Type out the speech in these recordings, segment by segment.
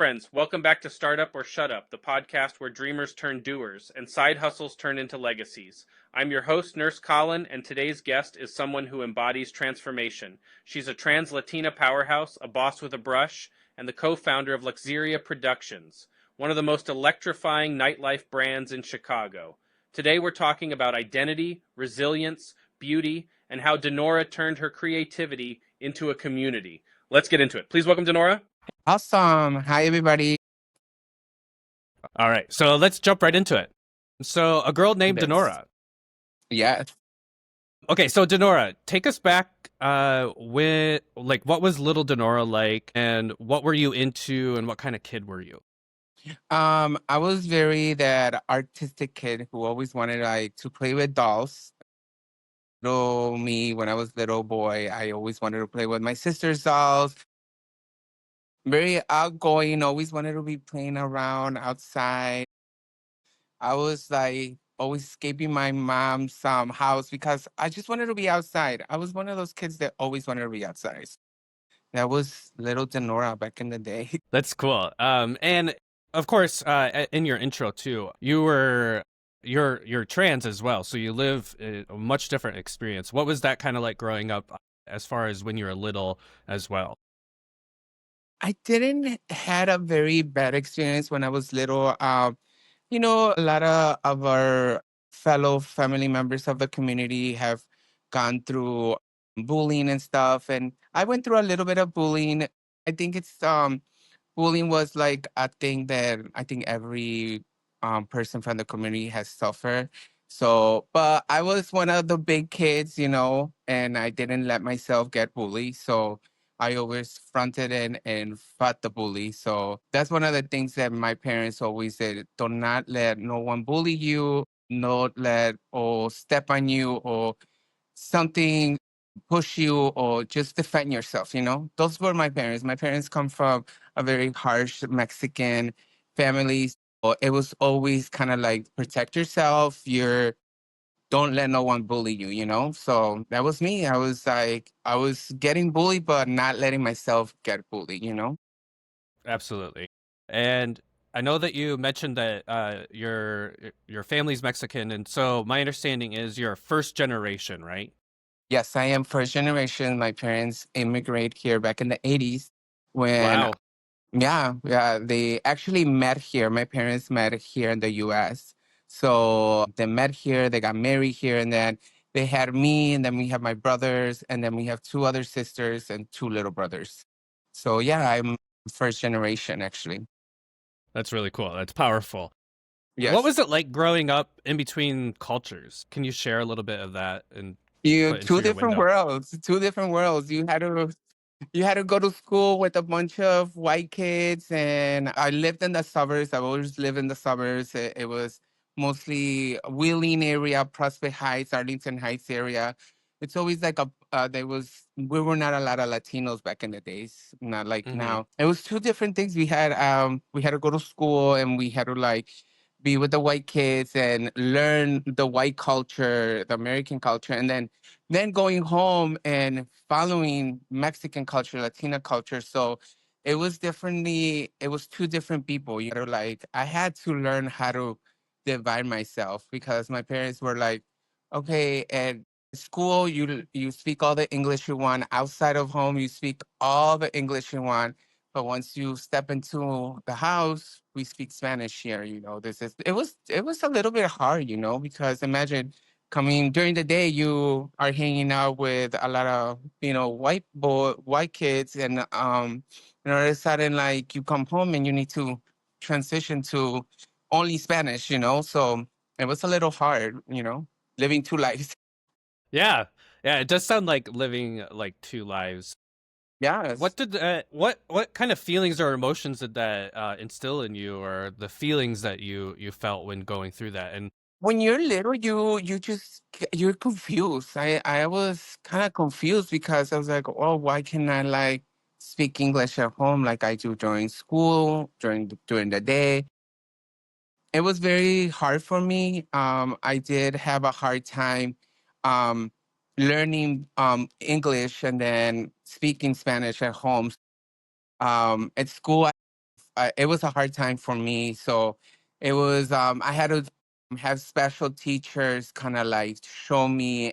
Friends, welcome back to Startup or Shut Up, the podcast where dreamers turn doers and side hustles turn into legacies. I'm your host, Nurse Colin, and today's guest is someone who embodies transformation. She's a trans Latina powerhouse, a boss with a brush, and the co-founder of Luxeria Productions, one of the most electrifying nightlife brands in Chicago. Today we're talking about identity, resilience, beauty, and how Dinora turned her creativity into a community. Let's get into it. Please welcome Dinora. Awesome. Hi, everybody. All right, so let's jump right into it. So, a girl named Dinora. Yeah. Okay, so Dinora, take us back. What was little Dinora like, and what were you into, and what kind of kid were you? I was very that artistic kid who always wanted to play with dolls. Little me, when I was little boy, I always wanted to play with my sister's dolls. Very outgoing, always wanted to be playing around outside. I was always escaping my mom's house because I just wanted to be outside. I was one of those kids that always wanted to be outside. That was little Denora back in the day. That's cool. And of course, in your intro too, you're trans as well, so you live a much different experience. What was that kind of like growing up, as far as when you were little as well? I didn't had a very bad experience when I was little. A lot of our fellow family members of the community have gone through bullying and stuff, and I went through a little bit of bullying. I think it's bullying was like a thing that I think every person from the community has suffered. So, but I was one of the big kids, and I didn't let myself get bullied. So I always fronted in and fought the bully. So that's one of the things that my parents always said: do not let no one bully you, not let or step on you or something push you, or just defend yourself. Those were my parents. My parents come from a very harsh Mexican family. So it was always kind of like protect yourself. Don't let no one bully you. So that was me. I was getting bullied, but not letting myself get bullied. Absolutely. And I know that you mentioned that your family's Mexican, and so my understanding is you're first generation, right? Yes, I am first generation. My parents immigrated here back in the 80s when, Wow. yeah, they actually met here. My parents met here in the US. So they met here, they got married here, and then they had me, and then we have my brothers, and then we have two other sisters and two little brothers. So yeah, I'm first generation actually. That's really cool. That's powerful. What Yes. was it like growing up in between cultures? Can you share a little bit of that and You put into two your different window? worlds, two different worlds. You had to go to school with a bunch of white kids, and I lived in the suburbs. I always lived in the suburbs. It was mostly Wheeling area, Prospect Heights, Arlington Heights area. It's always like we were not a lot of Latinos back in the days, not like Hmm. now. It was two different things. We had to go to school, and we had to be with the white kids and learn the white culture, the American culture, and then going home and following Mexican culture, Latina culture. So it was two different people. I had to learn how to divide myself because my parents were like, okay, at school, you speak all the English you want. Outside of home, you speak all the English you want. But once you step into the house, we speak Spanish here. It was a little bit hard, because imagine coming during the day, you are hanging out with a lot of white kids, and all of a sudden, like, you come home and you need to transition to only Spanish. So it was a little hard, living two lives. Yeah. Yeah, it does sound like living like two lives. Yes. What kind of feelings or emotions did that instill in you, or the feelings that you felt when going through that? And When you're little, you're confused. I was kind of confused because I was like, oh, why can I speak English at home like I do during school, during the day? It was very hard for me. I did have a hard time um, learning English and then speaking Spanish at home. At school, it was a hard time for me. So it was, I had to have special teachers kind of like show me,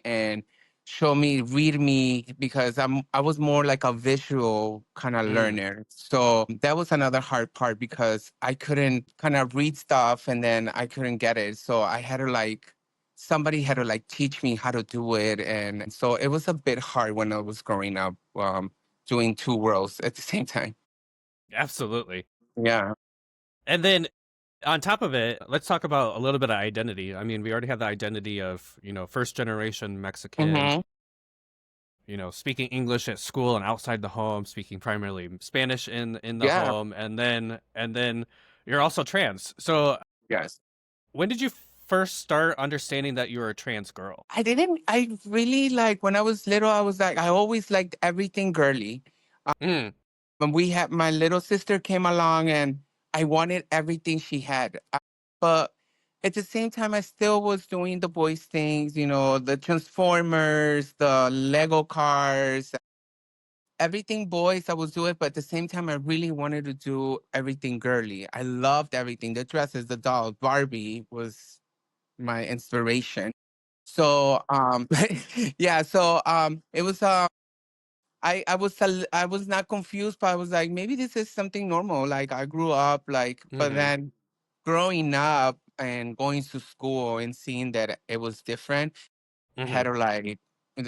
read me, because I was more like a visual kind of Mm. learner. So that was another hard part because I couldn't kind of read stuff and then I couldn't get it. So I had to like somebody had to like teach me how to do it. And so it was a bit hard when I was growing up, doing two worlds at the same time. Absolutely. Yeah. And then on top of it, let's talk about a little bit of identity. I mean, we already have the identity of, first generation Mexican, Hmm. speaking English at school and outside the home, speaking primarily Spanish in the Yeah. home, and then you're also trans. So Yes. when did you first start understanding that you were a trans girl? I really like when I was little, I was like, I always liked everything girly. Mm, When we had my little sister came along and I wanted everything she had. But at the same time, I still was doing the boys things, the Transformers, the Lego cars, everything boys I was doing. But at the same time, I really wanted to do everything girly. I loved everything. The dresses, the dolls, Barbie was my inspiration. So, yeah, so, it was, I was not confused, but I was like, maybe this is something normal. Like I grew up like, but hmm then growing up and going to school and seeing that it was different, I had hmm to like,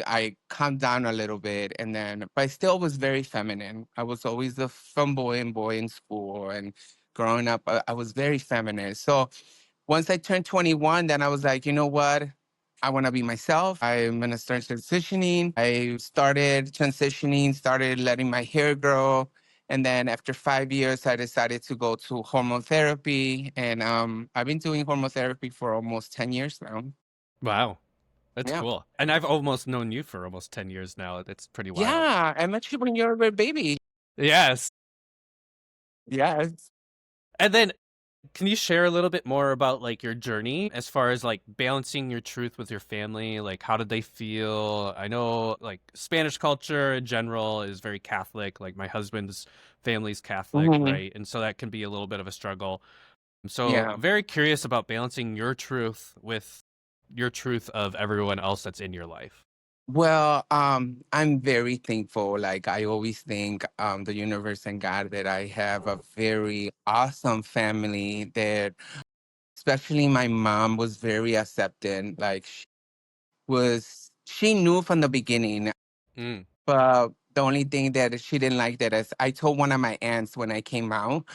I calmed down a little bit, and then, but I still was very feminine. I was always the tomboy and boy in school, and growing up, I was very feminine. So once I turned 21, then I was like, you know what? I want to be myself. I'm going to start transitioning. I started transitioning, started letting my hair grow. And then after 5 years, I decided to go to hormone therapy. And I've been doing hormone therapy for almost 10 years now. Wow, that's Yeah. cool. And I've almost known you for almost 10 years now. That's pretty wild. Yeah. I met you when you were a baby. Yes. Yes. And then can you share a little bit more about like your journey as far as like balancing your truth with your family? Like how did they feel? I know like Spanish culture in general is very Catholic. Like my husband's family's Catholic, Hmm. right? And so that can be a little bit of a struggle. So Yeah. very curious about balancing your truth with your truth of everyone else that's in your life. Well, I'm very thankful. Like I always thank the universe and God that I have a very awesome family that especially my mom was very accepting. Like she knew from the beginning, Mm, but the only thing that she didn't like that is I told one of my aunts when I came out,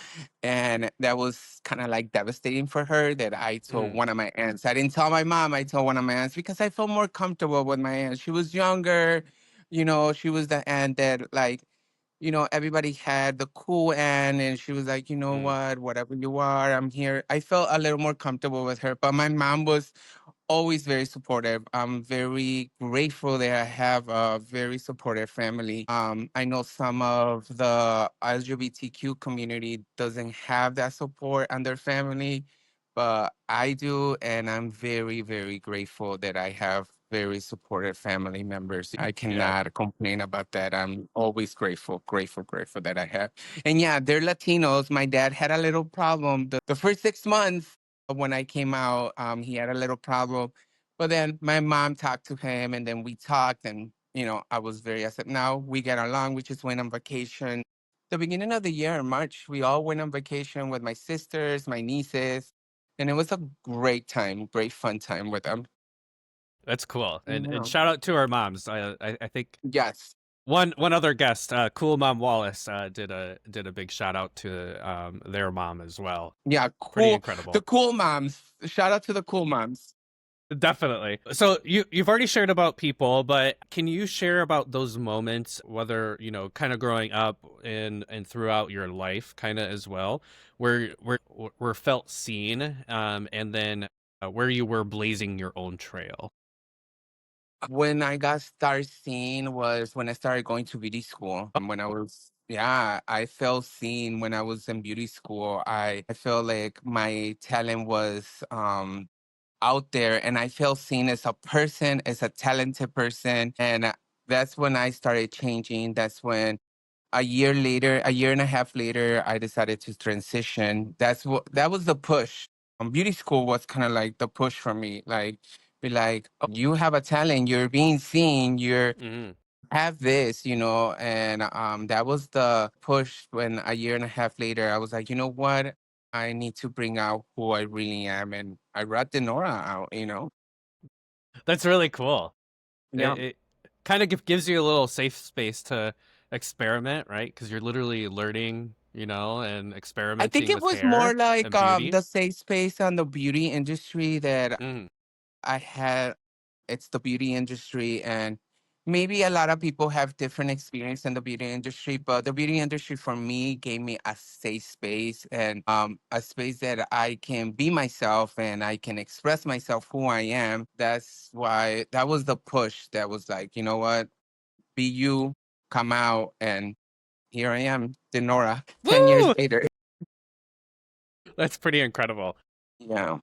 and that was kind of like devastating for her that I told mm, one of my aunts. I didn't tell my mom, I told one of my aunts because I felt more comfortable with my aunt. She was younger, she was the aunt that like, everybody had the cool aunt, and she was like, you know mm. what, whatever you are, I'm here. I felt a little more comfortable with her, but my mom was always very supportive. I'm very grateful that I have a very supportive family. I know some of the LGBTQ community doesn't have that support on their family, but I do, and I'm very, very grateful that I have very supportive family members. I Yeah. cannot complain about that. I'm always grateful, grateful, grateful that I have. And yeah, they're Latinos. My dad had a little problem the first 6 months when I came out. He had a little problem, but then my mom talked to him, and then we talked, and I was very upset. Now we get along. We just went on vacation. The beginning of the year in March, we all went on vacation with my sisters, my nieces, and it was a great time, great fun time with them. That's cool. And Yeah. shout out to our moms. I think Yes. one other guest, Cool Mom Wallace, did a big shout out to their mom as well. Yeah. Pretty Cool. The incredible. cool moms. Shout out to the cool moms. Definitely. So you've already shared about people, but can you share about those moments, whether kind of growing up and throughout your life, kind of as well, where felt seen, and then where you were blazing your own trail. When I got started seeing was when I started going to beauty school. When I was, yeah, I felt seen when I was in beauty school. I felt like my talent was out there, and I felt seen as a person, as a talented person. And that's when I started changing. That's when A year later, a year and a half later, I decided to transition. That was the push. Beauty school was kind of like the push for me. Like, be like, "Oh, you have a talent. You're being seen. You're Mhm. have this, and that was the push. When a year and a half later, I was like, you know what? I need to bring out who I really am, and I brought Denora out. That's really cool. Yeah. It kind of gives you a little safe space to experiment, right? Because you're literally learning, and I think experimenting it with was more hair like and beauty. the safe space on the beauty industry that Mm. I had. It's the beauty industry, and maybe a lot of people have different experience in the beauty industry, but the beauty industry for me gave me a safe space, and a space that I can be myself and I can express myself who I am. That's why that was the push that was like, you know what? Be you, come out, and here I am, Dinora, 10 years Woo! later. That's pretty incredible. Yeah.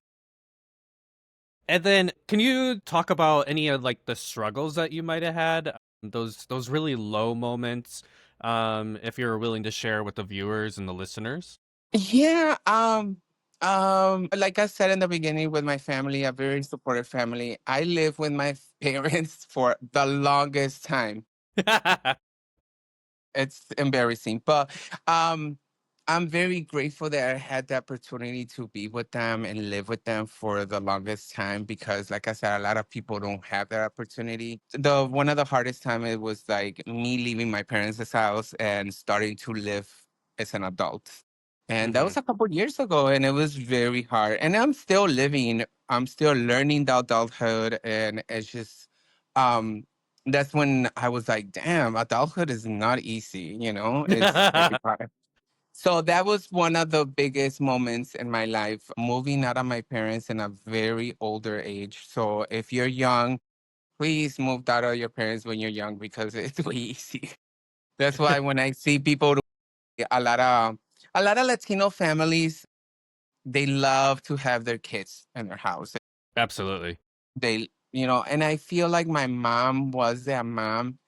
And then, can you talk about any of like the struggles that you might have had? Those really low moments, if you're willing to share with the viewers and the listeners. Yeah, like I said in the beginning, with my family, a very supportive family. I lived with my parents for the longest time. It's embarrassing, but um, I'm very grateful that I had the opportunity to be with them and live with them for the longest time because, like I said, a lot of people don't have that opportunity. The One of the hardest time it was like me leaving my parents' house and starting to live as an adult. And that Hmm. was a couple years ago, and it was very hard. And I'm still living. I'm still learning the adulthood, and it's just um that's when I was like, damn, adulthood is not easy, it's very hard. So that was one of the biggest moments in my life, moving out of my parents in a very older age. So if you're young, please move out of your parents when you're young because it's way easy. That's why when I see people, a lot of a lot of Latino families, they love to have their kids in their house. Absolutely. And I feel like my mom was that mom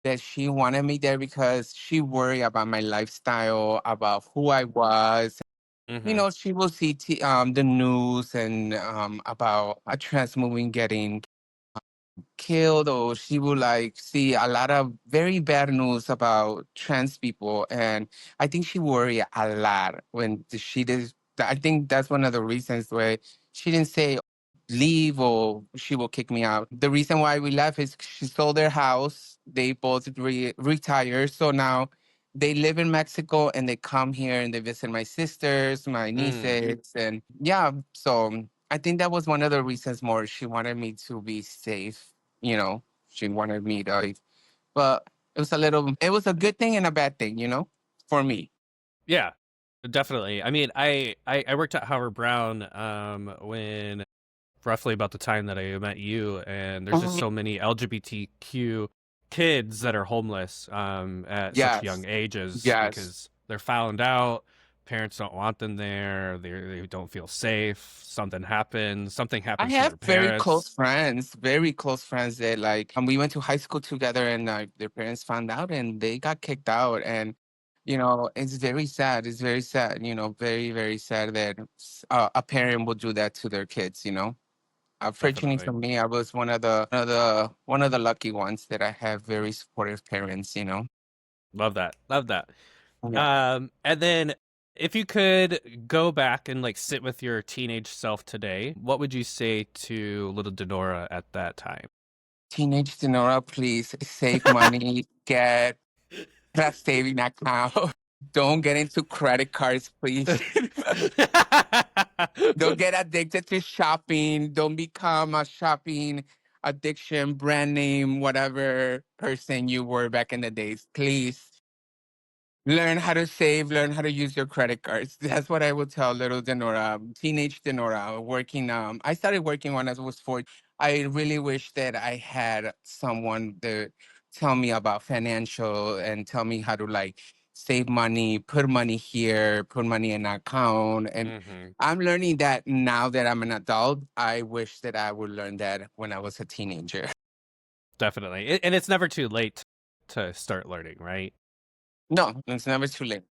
that she wanted me there because she worried about my lifestyle, about who I was. Hmm. She will see the news and about a trans movie getting killed, or she would like see a lot of very bad news about trans people. And I think she worried a lot when she did. I think that's one of the reasons why she didn't say leave or she will kick me out. The reason why we left is she sold their house. They both retired. So now they live in Mexico and they come here and they visit my sisters, my Mm. nieces. And yeah, so I think that was one of the reasons more she wanted me to be safe. She wanted me to, but it was a good thing and a bad thing, for me. Yeah, definitely. I mean, I worked at Howard Brown when roughly about the time that I met you, and there's just Mhm. so many LGBTQ kids that are homeless at such young Yes, ages yes. because they're found out. Parents don't want them there. They don't feel safe. Something I happens to have their parents. very close friends that like, we went to high school together and their parents found out and they got kicked out. And, it's very sad. It's very sad, very, very sad that a parent would do that to their kids. Fortunately for Definitely. me, I was one of the lucky ones that I have very supportive parents. Love that. Love that. Yeah. And then if you could go back and like sit with your teenage self today, what would you say to little Denora at that time? Teenage Denora, please save money, get a saving account. Don't get into credit cards, please. Don't get addicted to shopping. Don't become a shopping addiction, brand name, whatever person you were back in the days. Please learn how to save, learn how to use your credit cards. That's what I would tell little Denora, teenage Denora, working. I started working when I was 4. I really wish that I had someone to tell me about financial and tell me how to like save money, put money here, put money in an account. And Hmm. I'm learning that now that I'm an adult. I wish that I would learn that when I was a teenager. Definitely. And it's never too late to start learning, right? No, it's never too late.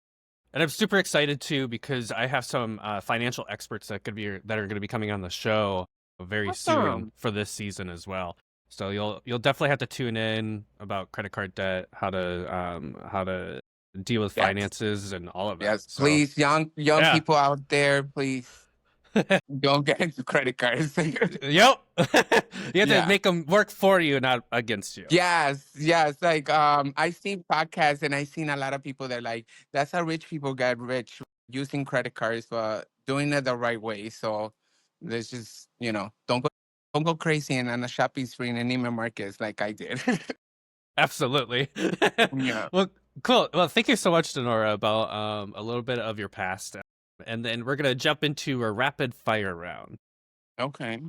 And I'm super excited too because I have some financial experts that are going to be coming on the show very soon Awesome. for this season as well. So you'll definitely have to tune in about credit card debt, how to deal with Yes. finances and all of that. Yes. So Please, young yeah. people out there, please don't get into credit cards. Yep. You have to Yeah. make them work for you, not against you. Yes, yes. Like I seen podcasts and I seen a lot of people that like that's how rich people get rich using credit cards, but doing it the right way. So there's just, don't go crazy and on a shopping spree in Neiman Marcus like I did. Absolutely. Yeah. Well, cool. Well, thank you so much, Denora, about a little bit of your past, and then we're gonna jump into a rapid fire round. Okay.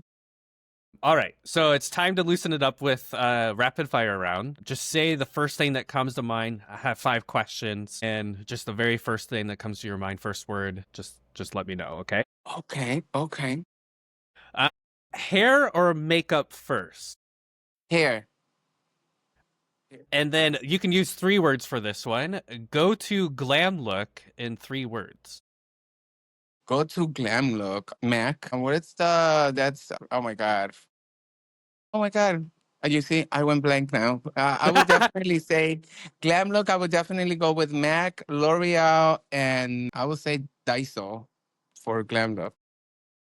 All right, so it's time to loosen it up with rapid fire round. Just say the first thing that comes to mind. I have 5 questions, and just the very first thing that comes to your mind, first word. Just let me know, okay? Okay. Okay. Uh, Hair or makeup first, Here. and then you can use 3 words for this one. Go to glam look in 3 words. Go to glam look. Mac. What is the that's oh my God. Oh my God. You see, I went blank now. I would definitely say glam look. I would definitely go with MAC, L'Oreal, and I would say Daiso for glam look.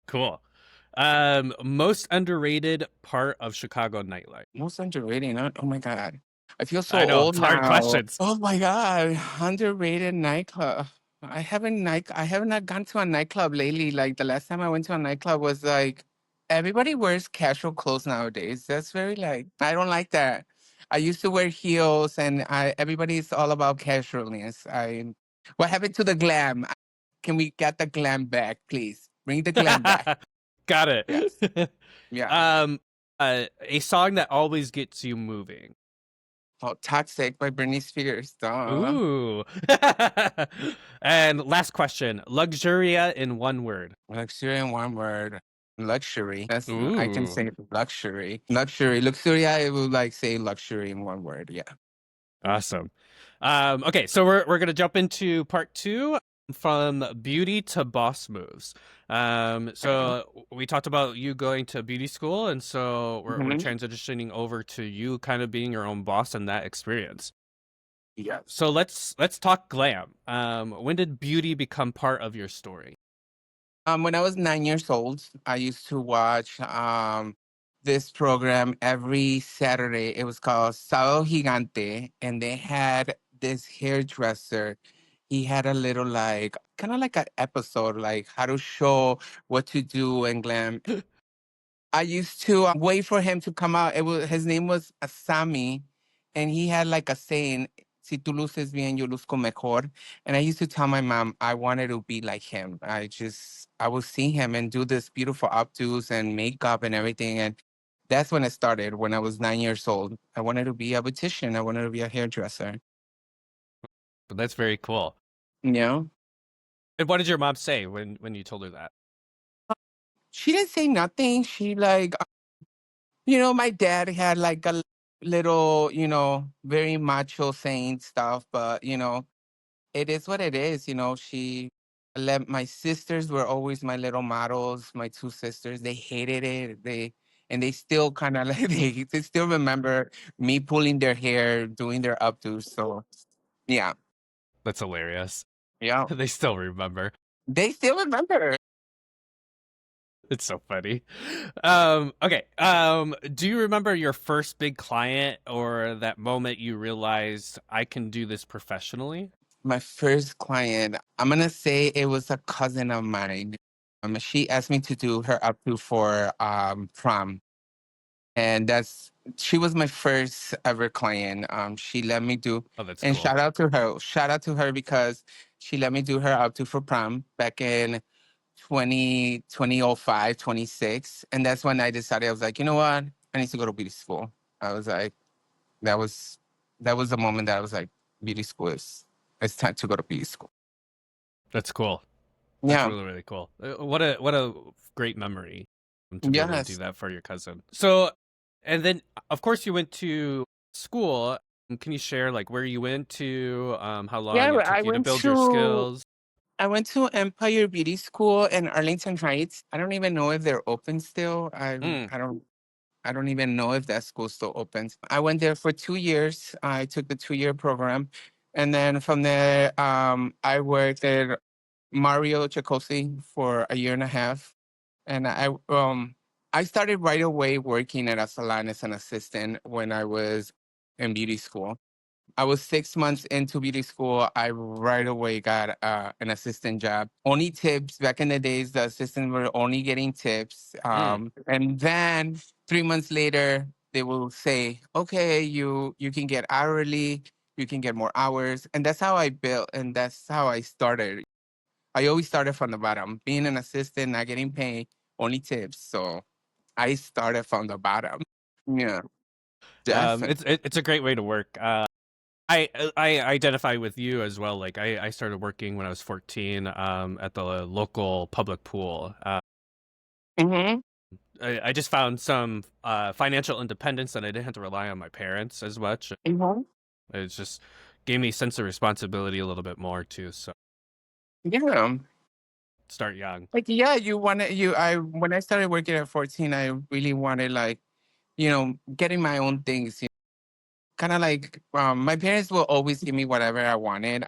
Cool. Most underrated part of Chicago nightlife. Most underrated. Oh my God. I feel so I know old it's hard now. questions. Oh my God. Underrated nightclub. I have not gone to a nightclub lately. Like the last time I went to a nightclub was like everybody wears casual clothes nowadays. That's very like I don't like that. I used to wear heels and everybody's all about casualness. What happened to the glam? Can we get the glam back, please? Bring the glam back. Got Yes. it. Yeah. um, a song that always gets you moving. Oh, Toxic by Britney Spears. Duh. Ooh. And last question. Luxuria in 1 word. Luxury in one word. Luxury. I can Ooh. say luxury. Luxury. Luxuria, I would like say luxury in one word. Yeah. Awesome. Okay, so we're gonna jump into part 2 from beauty to boss moves. Okay. So we talked about you going to beauty school, and so we're Mhm. transitioning over to you kind of being your own boss in that experience. Yes. So let's talk glam. When did beauty become part of your story? When I was 9 years old, I used to watch this program every Saturday. It was called Sábado Gigante, and they had this hairdresser. He had a little like kind of like an episode, like how to show what to do and glam. I used to wait for him to come out. His name was Asami, and he had like a saying, "Si tú luces bien, yo luzco mejor." And I used to tell my mom I wanted to be like him. I would see him and do this beautiful updos and makeup and everything. And that's when it started. When I was 9 years old, I wanted to be a beautician. I wanted to be a hairdresser. But that's very cool. You know, And what did your mom say when you told her that? she didn't say nothing. She like my dad had like a little, very macho saying stuff, but it is what it is. My sisters were always my little models. My 2 sisters, they hated it. They still kind of like they still remember me pulling their hair, doing their updos. So yeah, That's hilarious. yeah, They still remember. they still remember. It's so funny. Okay. Do you remember your first big client or that moment you realized I can do this professionally? My first client, I'm gonna say it was a cousin of mine. She asked me to do her updo for prom, and she was my first ever client. She let me do, Oh, that's and cool. shout out to her. Shout out to her because she let me do her updo for prom back in 2005, 26, and that's when I decided I was like, you know what, I need to go to beauty school. I was like, that was that was the moment that I was like, beauty school is it's time to go to beauty school. That's cool. That's Yeah. really, really cool. What a great memory to be able to do Yes. that for your cousin. So, and then of course you went to school. Can you share like where you went to, how long Yeah, it took you to build your skills? I went to Empire Beauty School in Arlington Heights. I don't even know if they're open still. Mm, I don't even know if that school still opens. I went there for 2 years. I took the 2 year program. And then from there, I worked at Mario Cicciosi for a year and a half. And I started right away working at a salon as an assistant when I was in beauty school. I was 6 months into beauty school. I right away got an assistant job. Only tips. Back in the days, the assistants were only getting tips. mm. And then 3 months later, they will say, "Okay, you can get hourly. You can get more hours." And that's how I built, and that's how I started. I always started from the bottom, being an assistant, not getting paid, only tips. So I started from the bottom. Yeah, definitely. It's a great way to work. I identify with you as well. Like I started working when I was 14 at the local public pool. Hmm. I just found some financial independence that I didn't have to rely on my parents as much. Hmm. It just gave me a sense of responsibility a little bit more too. So Yeah. start young. Like, yeah, when I started working at 14, I really wanted, like, getting my own things. Kind of like, my parents will always give me whatever I wanted,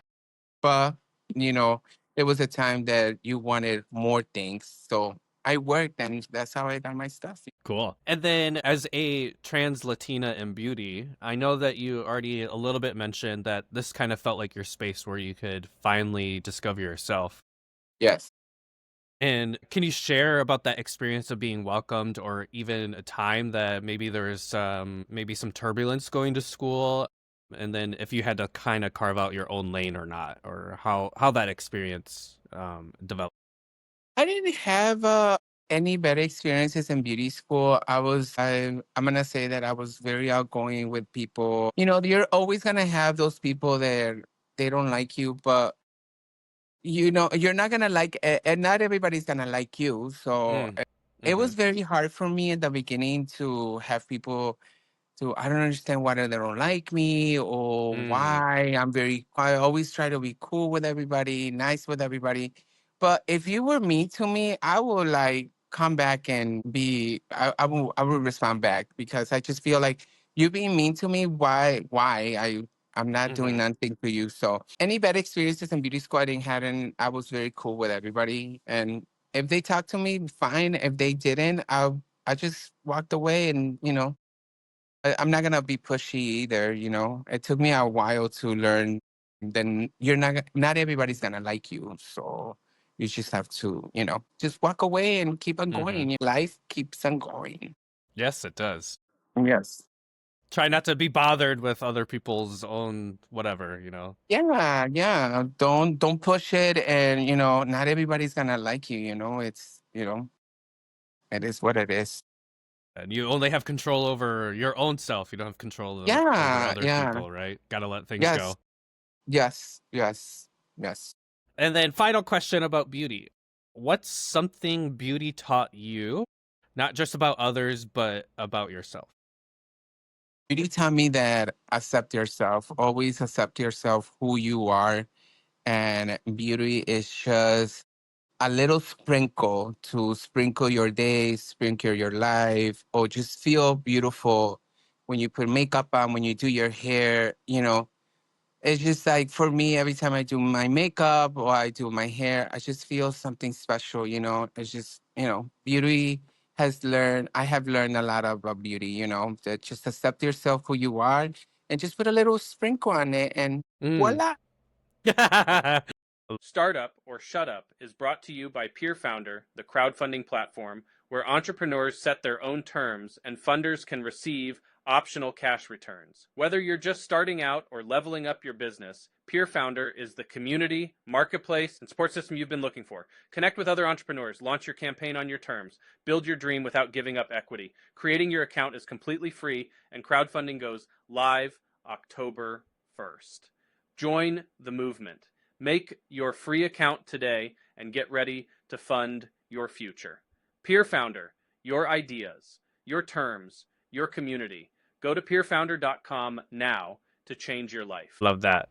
but, you know, it was a time that you wanted more things. So I worked, and that's how I got my stuff. Cool. And then as a trans Latina in beauty, I know that you already a little bit mentioned that this kind of felt like your space where you could finally discover yourself. Yes. And can you share about that experience of being welcomed, or even a time that maybe there was maybe some turbulence going to school, and then if you had to kind of carve out your own lane or not, or how that experience developed? I didn't have any better experiences in beauty school. I'm gonna say that I was very outgoing with people. You're always gonna have those people that they don't like you, but you're not gonna like, and not everybody's gonna like you. So Mm. it Mm-hmm. was very hard for me in the beginning to have people. So I don't understand why they don't like me, or Mm. why I always try to be cool with everybody, nice with everybody. But if you were mean to me, I will, like, come back and I will respond back, because I just feel like you being mean to me. Why? I'm not doing Mm-hmm. nothing to you. So any bad experiences in beauty school I didn't have, and I was very cool with everybody. And if they talked to me, fine. If they didn't, I just walked away, and I'm not gonna be pushy either. It took me a while to learn. Then not everybody's gonna like you, so you just have to, just walk away and keep on Mm-hmm. going. Life keeps on going. Yes, it does. Yes. Try not to be bothered with other people's own whatever. Yeah, yeah. Don't push it, and not everybody's gonna like you. It is what it is. And you only have control over your own self. You don't have control over Yeah, other yeah. people, right? Got to let things Yes, go. yes, yes, yes. And then final question about beauty. What's something beauty taught you, not just about others, but about yourself? Beauty taught me that accept yourself, always accept yourself, who you are. And beauty is just a little sprinkle to sprinkle your day, sprinkle your life, or just feel beautiful when you put makeup on, when you do your hair. It's just like, for me, every time I do my makeup or I do my hair, I just feel something special. It's just, I have learned a lot about beauty, that just accept yourself who you are, and just put a little sprinkle on it, and Mm. voila. Startup or Shut Up is brought to you by Peer Founder, the crowdfunding platform where entrepreneurs set their own terms and funders can receive optional cash returns. Whether you're just starting out or leveling up your business, Peer Founder is the community, marketplace, and support system you've been looking for. Connect with other entrepreneurs, launch your campaign on your terms, build your dream without giving up equity. Creating your account is completely free, and crowdfunding goes live October 1st. Join the movement. Make your free account today and get ready to fund your future. Peer Founder, your ideas, your terms, your community. Go to peerfounder.com now to change your life. Love that.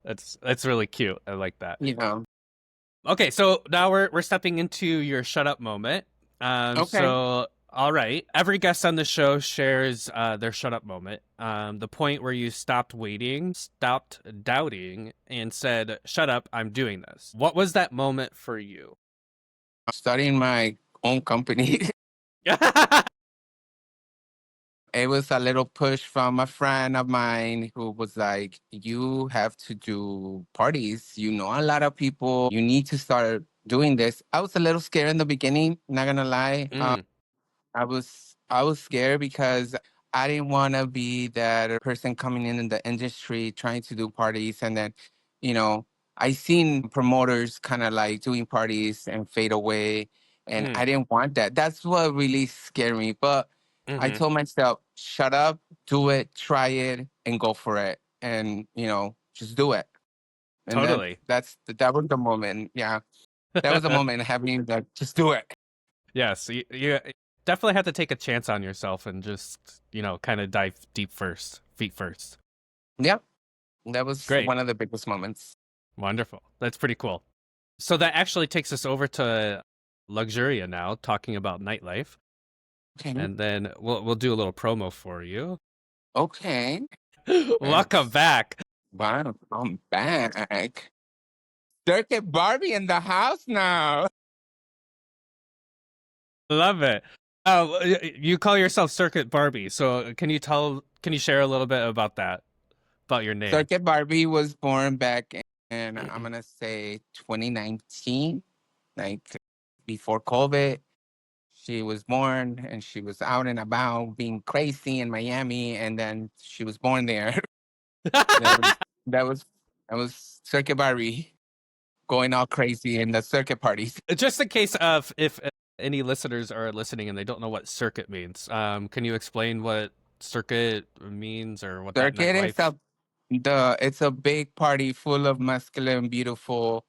That's really cute. I like that. Yeah. Okay, so now we're stepping into your shut up moment. Okay. So all right, every guest on the show shares their shut up moment. The point where you stopped waiting, stopped doubting, and said, "Shut up, I'm doing this." What was that moment for you? Starting my own company. It was a little push from a friend of mine who was like, you have to do parties. You know, a lot of people, you need to start doing this. I was a little scared in the beginning, not gonna lie. Mm, I was scared because I didn't want to be that person coming in the industry trying to do parties, and then, you know, I seen promoters kind of like doing parties and fade away, and I mm, didn't want that. That's what really scared me. But I mm-hmm. told myself, shut up, do it, try it, and go for it, and just do it. And Totally. that was the moment. Yeah, that was the moment having that. Just do it. Yes, you definitely have to take a chance on yourself and just, kind of dive deep first, feet first. Yep. That was Great. one of the biggest moments. Wonderful. That's pretty cool. So that actually takes us over to Luxuria now, talking about nightlife. Okay. And then we'll do a little promo for you. Okay. Welcome Yes. back. Wow. I'm back. Circuit Barbie in the house now. Love it. You call yourself Circuit Barbie. So can you share a little bit about that, about your name? Circuit Barbie was born back in, I'm going to say 2019, like before COVID. She was born and she was out and about being crazy in Miami. And then she was born there. that was, that was, that was Circuit Barbie going all crazy in the circuit parties. Just in case of if any listeners are listening and they don't know what circuit means, can you explain what circuit means or what that Circuit is nightlife? it's a big party full of masculine, beautiful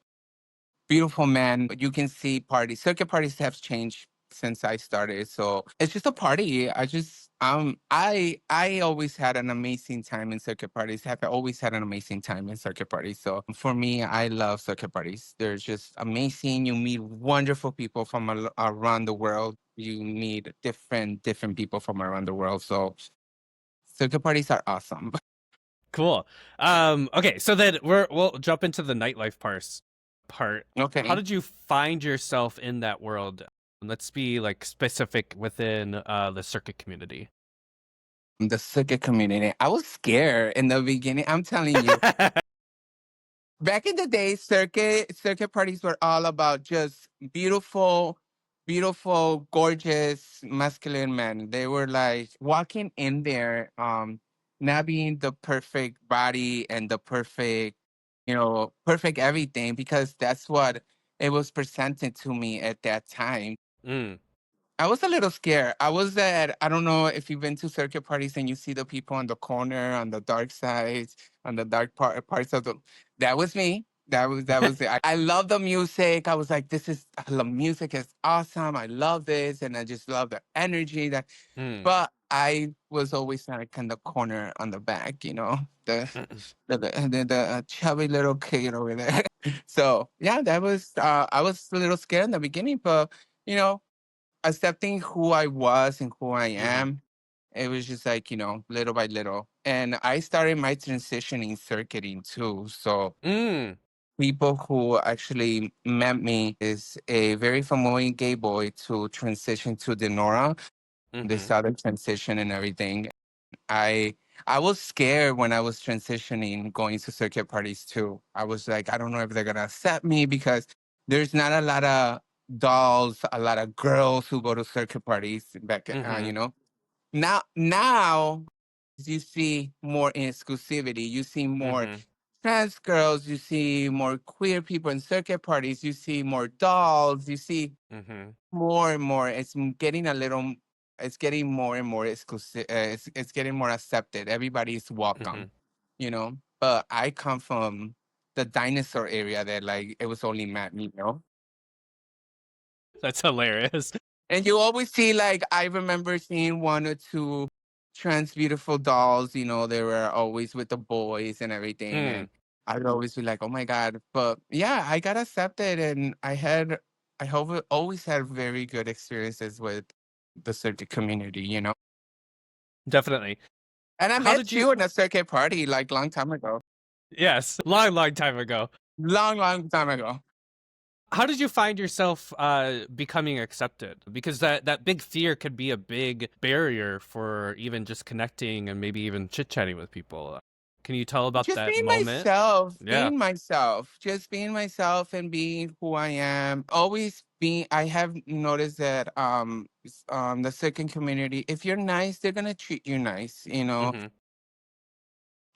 men. You can see parties. Circuit parties have changed since I started. So it's just a party. I always had an amazing time in circuit parties. Have always had an amazing time in circuit parties. So for me, I love circuit parties. They're just amazing. You meet wonderful people from around the world. You meet different people from around the world. So circuit parties are awesome. Cool. Okay, so then we'll jump into the nightlife part. How Okay. did you find yourself in that world? Let's be like specific within the circuit community. The circuit community. I was scared in the beginning. I'm telling you. Back in the day, circuit parties were all about just beautiful, gorgeous, masculine men. They were like walking in there, not being the perfect body and the perfect everything, because that's what it was presented to me at that time. Mm, I was a little scared. I don't know if you've been to circuit parties and you see the people on the corner, on the dark sides, on the parts of that was me. That was it. I love the music. I was like, the music is awesome. I love this. And I just love the energy mm, but I was always like in the corner on the back, the, mm, the chubby little kid over there. So yeah, I was a little scared in the beginning, but you know, accepting who I was and who I mhm, am, it was just like, little by little. And I started my transition in circuiting too. So mm, people who actually met me is a very familiar gay boy to transition to Dinora. They mhm, saw the transition and everything. I I was scared when I was transitioning, going to circuit parties too. I was like, I don't know if they're gonna accept me because there's not a lot of dolls, a lot of girls who go to circuit parties back. mhm, Now you see more exclusivity. You see more mhm, trans girls. You see more queer people in circuit parties. You see more dolls. You see mhm, more and more. It's getting more and more exclusive. It's getting more accepted. Everybody's welcome, mhm. But I come from the dinosaur area that like it was only me. That's hilarious. And you always see like I remember seeing one or two trans beautiful dolls, they were always with the boys and everything. Mm, And I'd always be like, oh my God. But yeah, I got accepted and I hope always had very good experiences with the circuit community. definitely. And I How did met you? you in a circuit party like long time ago. Yes, long, long time ago. Long, long time ago. How did you find yourself becoming accepted? Because that big fear could be a big barrier for even just connecting and maybe even chit chatting with people. Can you tell about Just that being moment? myself, Yeah. just being myself and being who I am. Always being, I have noticed that the second community, if you're nice, they're gonna treat you nice. Mm-hmm.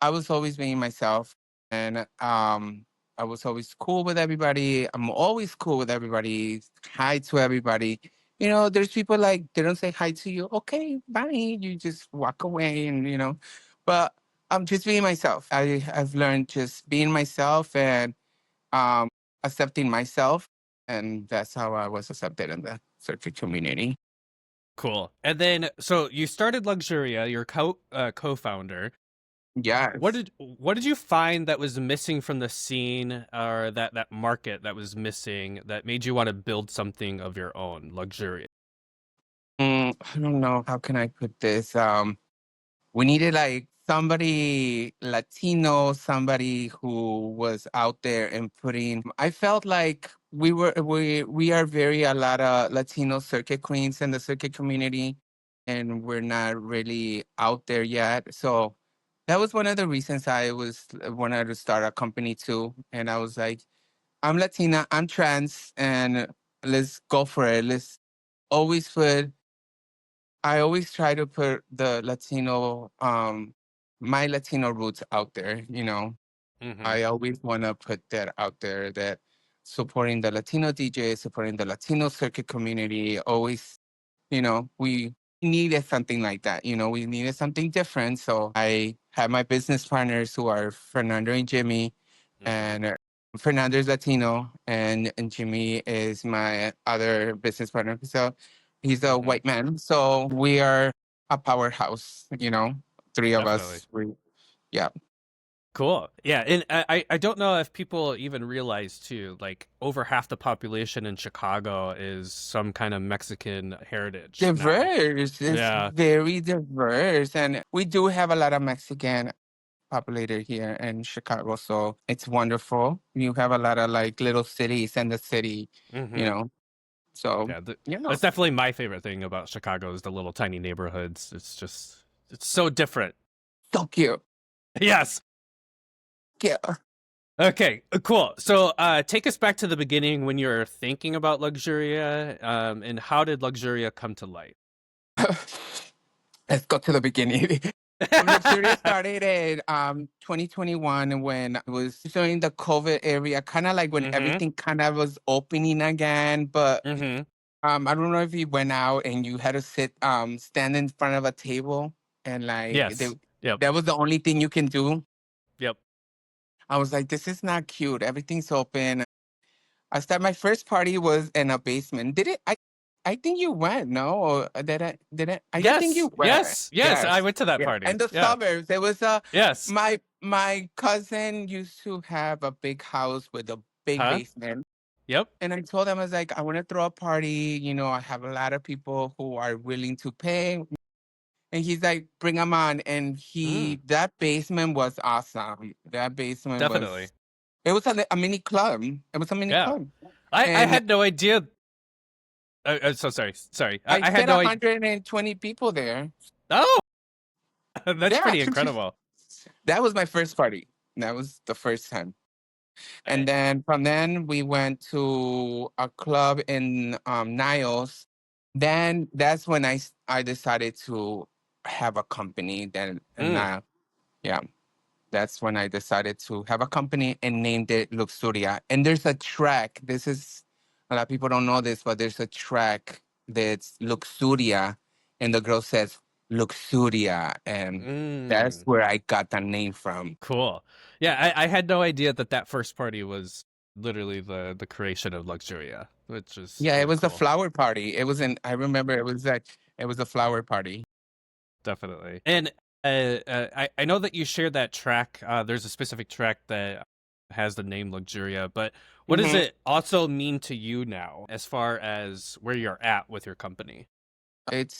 I was always being myself, and I was always cool with everybody. I'm always cool with everybody. Hi to everybody. There's people like they don't say hi to you. Okay, bye. You just walk away, and. But I'm just being myself. I've learned just being myself and um accepting myself, and that's how I was accepted in the circuit community. Cool. And then, so you started Luxuria, your co-founder. Yes. What did you find that was missing from the scene, or that market that was missing, that made you want to build something of your own, Luxuria? I don't know how can I put this. We needed like somebody Latino, somebody who was out there and putting. I felt like we are very a lot of Latino circuit queens in the circuit community, and we're not really out there yet. So that was one of the reasons I was wanted to start a company too. And I was like, I'm Latina, I'm trans, and let's go for it. Let's always put I always try to put the Latino, my Latino roots out there. Mm-hmm. I always want to put that out there that supporting the Latino DJs, supporting the Latino circuit community, always, we needed something like that. We needed something different. So I have my business partners who are Fernando and Jimmy, Mm-hmm. and Fernando is Latino, and Jimmy is my other business partner. So he's a Mm-hmm. white man. So we are a powerhouse, three of Definitely. us. Yeah. Cool. Yeah, and I don't know if people even realize too, like over half the population in Chicago is some kind of Mexican heritage now. Diverse. It's Yeah. very diverse. And we do have a lot of Mexican populated here in Chicago. So it's wonderful. You have a lot of like little cities in the city, you Mm-hmm. know. So, Yeah, yeah, that's definitely my favorite thing about Chicago is the little tiny neighborhoods. It's so different. so cute. Yes. Yeah. Okay, cool. So, take us back to the beginning when you were thinking about Luxuria, and how did Luxuria come to life? Let's go to the beginning. Luxuria started in 2021 when it was during the COVID area, kind of like when Mm-hmm. everything kind of was opening again. But Mm-hmm. I don't know if you went out and you had to stand in front of a table and like Yes. Yep. that was the only thing you can do. Yep. I was like, this is not cute. Everything's open. My first party was in a basement. Did it? I think you went, no? Or did I? Did I? I think Yes. you were. Yes. Yes. I Yes. went to that Yeah. party. And the Yeah. suburbs. There was Yes. my cousin used to have a big house with a big Huh? basement. Yep. And I told him, I was like, I want to throw a party. I have a lot of people who are willing to pay. And he's like, bring them on. And Mm, that basement was awesome. That basement definitely. was, it was a mini club. It was a mini Yeah. club. I And had no idea. So sorry. Sorry. I I had spent no idea. 120 people there. Oh, that's Yeah. pretty incredible. That was my first party. That was the first time. I, And then from then we went to a club in Niles. Then that's when I decided to have a company. Then and mm, yeah, that's when I decided to have a company and named it Luxuria. And there's a track. This is a lot of people don't know this, but there's a track that's Luxuria, and the girl says Luxuria, and that's mm. where I got the name from. Cool. Yeah, I had no idea that first party was literally the creation of Luxuria, which is Yeah, it really was a cool. flower party. It was in. I remember it was like it was a flower party. Definitely. And I know that you shared that track. There's a specific track that has the name Luxuria, but what does Hmm. it also mean to you now as far as where you're at with your company?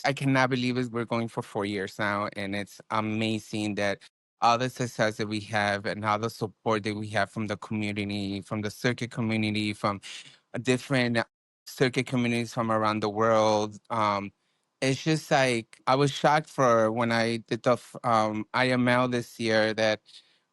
I cannot believe it. We're going for 4 years now, and it's amazing that all the success that we have and all the support that we have from the community, from the circuit community, from different circuit communities from around the world. It's just like I was shocked for when I did the IML this year that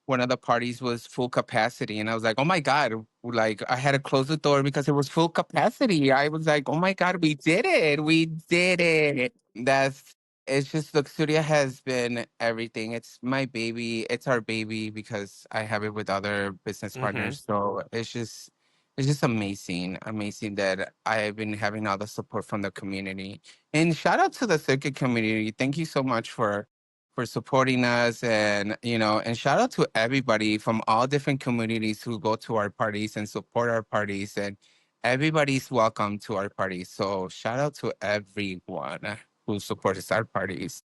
one of the parties was full capacity, and I was like, "Oh my god!" Like I had to close the door because it was full capacity. I was like, "Oh my god, we did it! We did it!" That's it's just Luxuria has been everything. It's my baby. It's our baby because I have it with other business Mm-hmm. partners. So it's just amazing, amazing that I've been having all the support from the community. And shout out to the circuit community. Thank you so much for supporting us, and and shout out to everybody from all different communities who go to our parties and support our parties, and everybody's welcome to our parties. So shout out to everyone who supports our parties.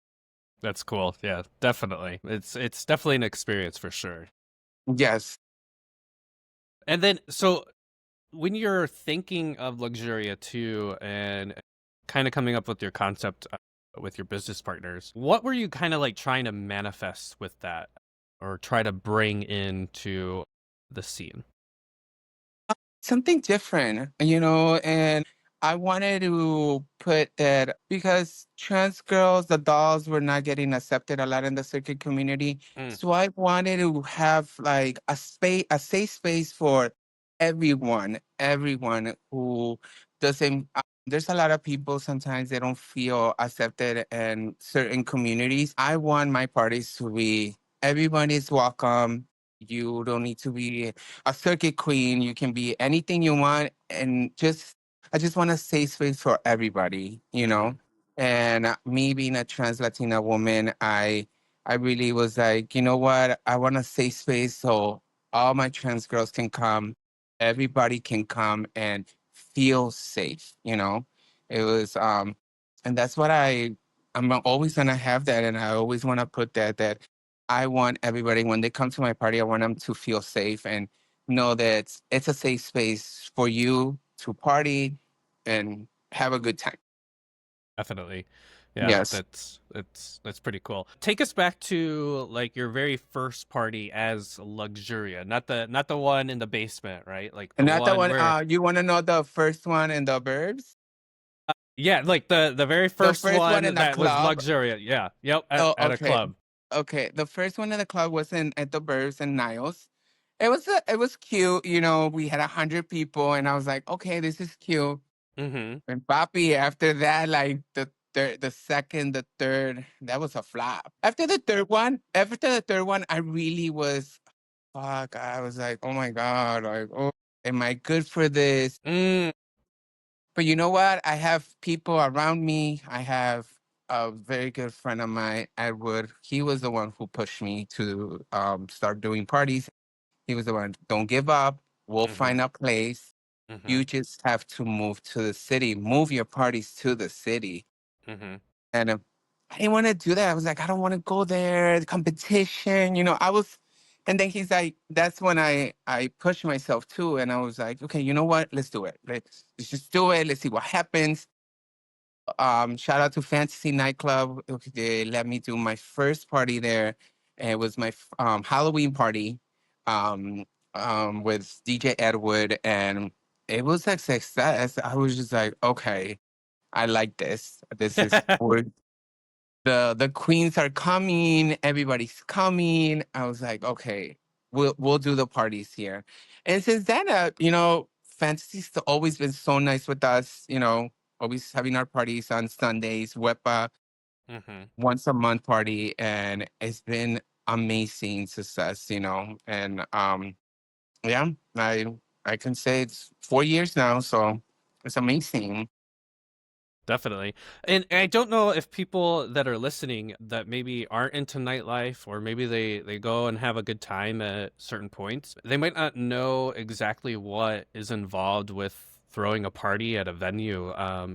That's cool. Yeah, definitely. It's definitely an experience for sure. Yes. And then so when you're thinking of Luxuria too and kind of coming up with your concept with your business partners, what were you kind of like trying to manifest with that or try to bring into the scene? Something different, and I wanted to put that because trans girls, the dolls were not getting accepted a lot in the circuit community. Mm, So I wanted to have like a safe space for everyone who doesn't. There's a lot of people sometimes they don't feel accepted in certain communities. I want my parties to be everyone is welcome. You don't need to be a circuit queen. You can be anything you want, and I just want a safe space for everybody, mm-hmm, And me being a trans Latina woman, I really was like, you know what? I want a safe space so all my trans girls can come, everybody can come and feel safe. It was and that's what I'm always gonna have that, and I always want to put that I want everybody when they come to my party, I want them to feel safe and know that it's a safe space for you to party and have a good time. definitely. Yeah, Yes. that's pretty cool. Take us back to like your very first party as Luxuria, not the one in the basement, right? Like the And not that one one. where You want to know the first one in the burbs? yeah, like the very The first first one one in the that was club. Luxuria. Yeah. Yep, Oh, at a okay. club. Okay. The first one in the club was at the burbs in Niles. It was cute. We had 100 people, and I was like, okay, this is cute. Mhm. And Papi, after that, like the second, the third, that was a flop. After the third one, I really was, fuck, I was like, oh my God, like, oh, am I good for this? Mm, But you know what? I have people around me. I have a very good friend of mine, Edward. He was the one who pushed me to start doing parties. He was the one, don't give up. We'll mhm. find a place. Mhm. You just have to move to the city, move your parties to the city. Mhm. And I didn't want to do that. I was like, I don't want to go there, the competition, and then he's like, that's when I pushed myself too. And I was like, okay, you know what? Let's do it. Let's just do it. Let's see what happens. Shout out to Fantasy Nightclub. Okay, they let me do my first party there. And it was my Halloween party um, with DJ Edward. And it was a success. I was just like, okay, I like this. This is good. The queens are coming, everybody's coming. I was like, okay, we'll do the parties here. And since then, Fantasy's always been so nice with us, always having our parties on Sundays, Wepa, Mhm. once a month party, and it's been amazing success. And yeah, I can say it's 4 years now, so it's amazing. Definitely. And I don't know if people that are listening that maybe aren't into nightlife or maybe they go and have a good time at certain points, they might not know exactly what is involved with throwing a party at a venue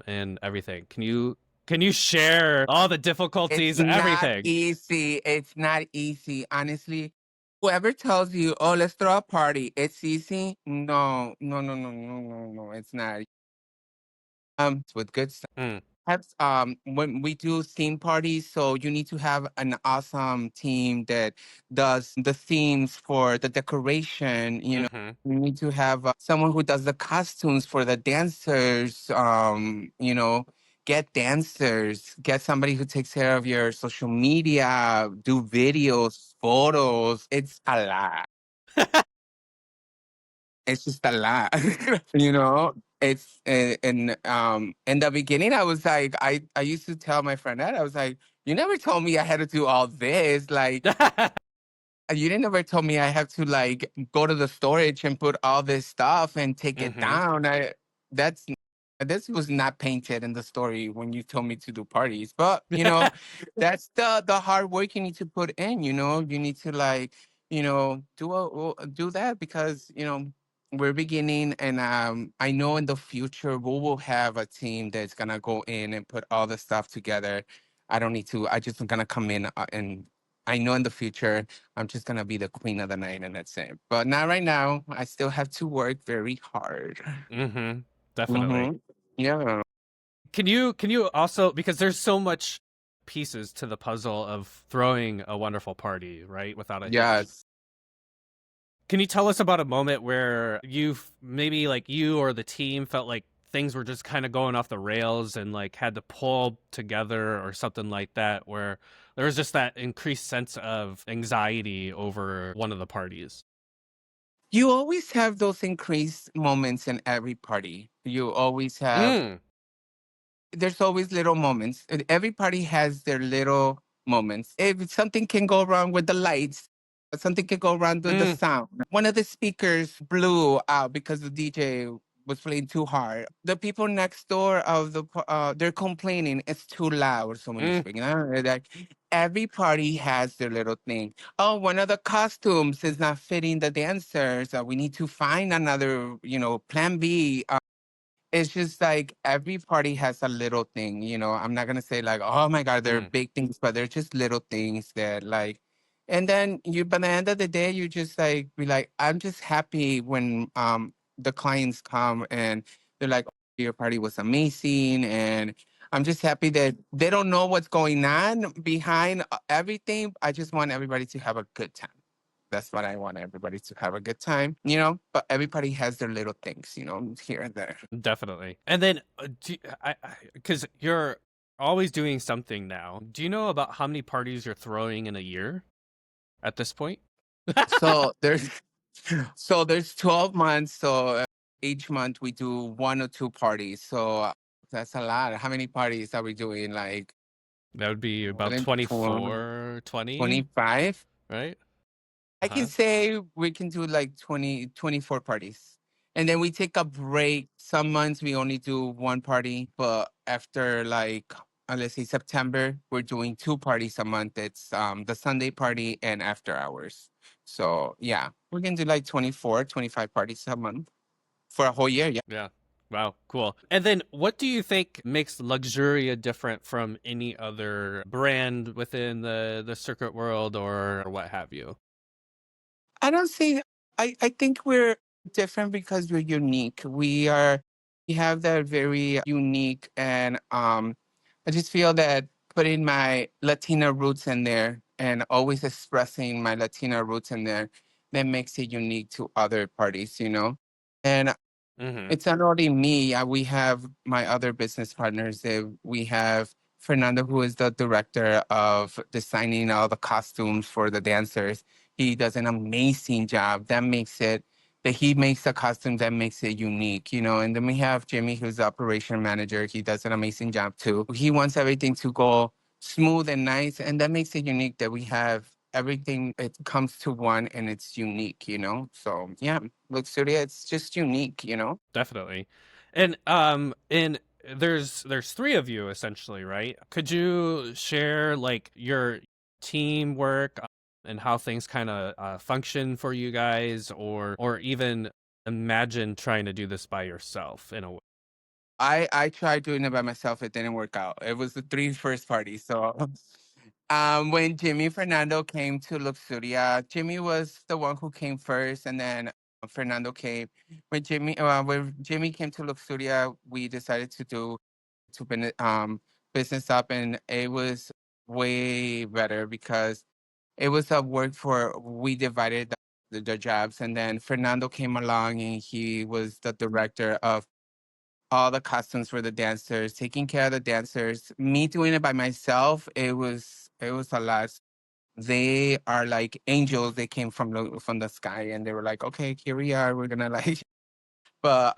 and everything. Can you Can you share all the It's difficulties, not everything? easy. It's not easy. Honestly, whoever tells you, "Oh, let's throw a party," it's easy. No, no, no, no, no, no, no. It's not. It's with good stuff. Mm, When we do theme parties, so you need to have an awesome team that does the themes for the decoration. mm-hmm. You need to have someone who does the costumes for the dancers. Get dancers, get somebody who takes care of your social media, do videos, photos. It's a lot. It's just a lot. It's in the beginning I was like, I used to tell my friend that I was like, you never told me I had to do all this. Like, you didn't ever told me I have to like go to the storage and put all this stuff and take it Mm-hmm. down. That's this was not painted in the story when you told me to do parties. But that's the hard work you need to put in. You need to like do that because we're beginning, and I know in the future we will have a team that's gonna go in and put all the stuff together. I don't need to. I just gonna come in and I know in the future I'm just gonna be the queen of the night and that's it. But not right now. I still have to work very hard. Mm-hmm. Definitely. Mm-hmm. Yeah. Can you also, because there's so much pieces to the puzzle of throwing a wonderful party, right? Without a hitch. Yes. Can you tell us about a moment where you maybe like you or the team felt like things were just kind of going off the rails and like had to pull together or something like that, where there was just that increased sense of anxiety over one of the parties? You always have those increased moments in every party. You always have Mm, There's always little moments. And every party has their little moments. If something can go wrong with the lights, something can go wrong with the mm, sound. One of the speakers blew out because the DJ was playing too hard. The people next door they're complaining it's too loud. Someone is mm, speaking. Like every party has their little thing. Oh, one of the costumes is not fitting the dancers. We need to find another, plan B. It's just like every party has a little thing. I'm not gonna say like, oh my God, they're mm. big things, but they're just little things that like, and then by the end of the day, you just like be like, I'm just happy when the clients come and they're like, oh, your party was amazing, and I'm just happy that they don't know what's going on behind everything. I just want everybody to have a good time. That's what I want everybody to have a good time. But everybody has their little things, here and there. Definitely. And then, because you're always doing something now, do you know about how many parties you're throwing in a year at this point? So there's there's 12 months. So each month we do one or two parties. So that's a lot. How many parties are we doing? Like That would be more about than 24, 20, 25? right? I can Uh-huh. say we can do like 24 parties. And then we take a break. Some months we only do one party, but after like let's say September, we're doing two parties a month. It's the Sunday party and after hours. So yeah, we can do like 24, 25 parties a month for a whole year. Yeah. Yeah. Wow, cool. And then what do you think makes Luxuria different from any other brand within the circuit world or what have you? I don't see. I think we're different because we're unique. We have that very unique, and I just feel that putting my Latina roots in there and always expressing my Latina roots in there, that makes it unique to other parties. And Mm-hmm. it's not only me. We have my other business partners. We have Fernando, who is the director of designing all the costumes for the dancers. He does an amazing job. He makes the costume that makes it unique. And then we have Jimmy, who's the operation manager. He does an amazing job too. He wants everything to go smooth and nice, and that makes it unique that we have everything. It comes to one and it's unique. So yeah, Luxuria, it's just unique. Definitely. And there's three of you essentially, right? Could you share like your teamwork and how things kind of function for you guys, or even imagine trying to do this by yourself in a way? I tried doing it by myself. It didn't work out. It was the three first parties. So when Jimmy Fernando came to Luxuria, Jimmy was the one who came first, and then Fernando came. When Jimmy came to Luxuria, we decided to business up, and it was way better because it was a work for we divided the jobs, and then Fernando came along, and he was the director of all the costumes for the dancers, taking care of the dancers. Me doing it by myself, it was a lot. They are like angels. They came from the sky, and they were like, "Okay, here we are. We're gonna like." But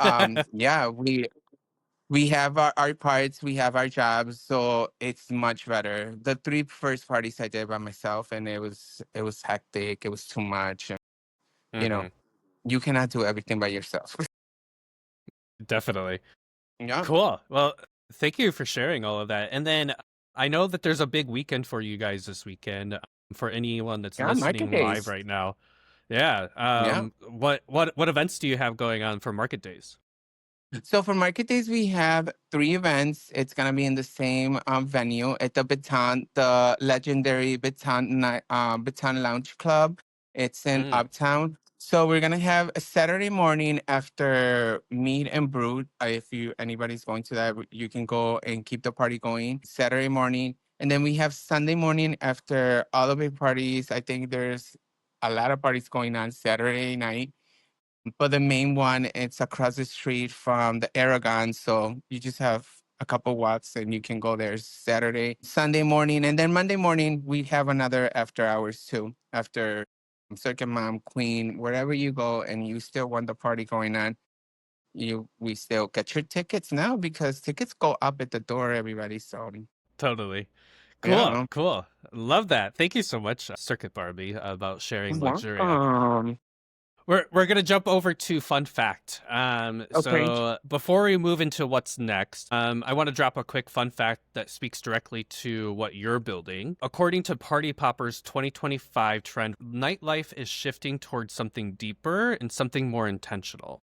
yeah, we have our parts, we have our jobs, so it's much better. The three first parties I did by myself, and it was hectic. It was too much. You know, Hmm. you cannot do everything by yourself. Definitely. Yeah, Cool. Well, thank you for sharing all of that. And then I know that there's a big weekend for you guys this weekend. For anyone that's yeah, market listening live days. right now. Yeah. Yeah. What events do you have going on for market days? So for market days, we have three events. It's gonna be in the same venue at the legendary Baton Lounge Club. It's in Mm, Uptown. So we're gonna have a Saturday morning after Meet and Brew. If anybody's going to that, you can go and keep the party going Saturday morning, and then we have Sunday morning after all the big parties. I think there's a lot of parties going on Saturday night. But the main one, it's across the street from the Aragon. So you just have a couple walks and you can go there Saturday, Sunday morning. And then Monday morning, we have another after hours too. After Circuit Mom, Queen, wherever you go and you still want the party going on, we still get your tickets now because tickets go up at the door, everybody. So totally. Cool. yeah. Cool. Love that. Thank you so much, Circuit Barbie, about sharing Luxuria. Welcome. We're gonna jump over to fun fact. Okay. So before we move into what's next, I want to drop a quick fun fact that speaks directly to what you're building. According to Party Popper's 2025 trend, nightlife is shifting towards something deeper and something more intentional.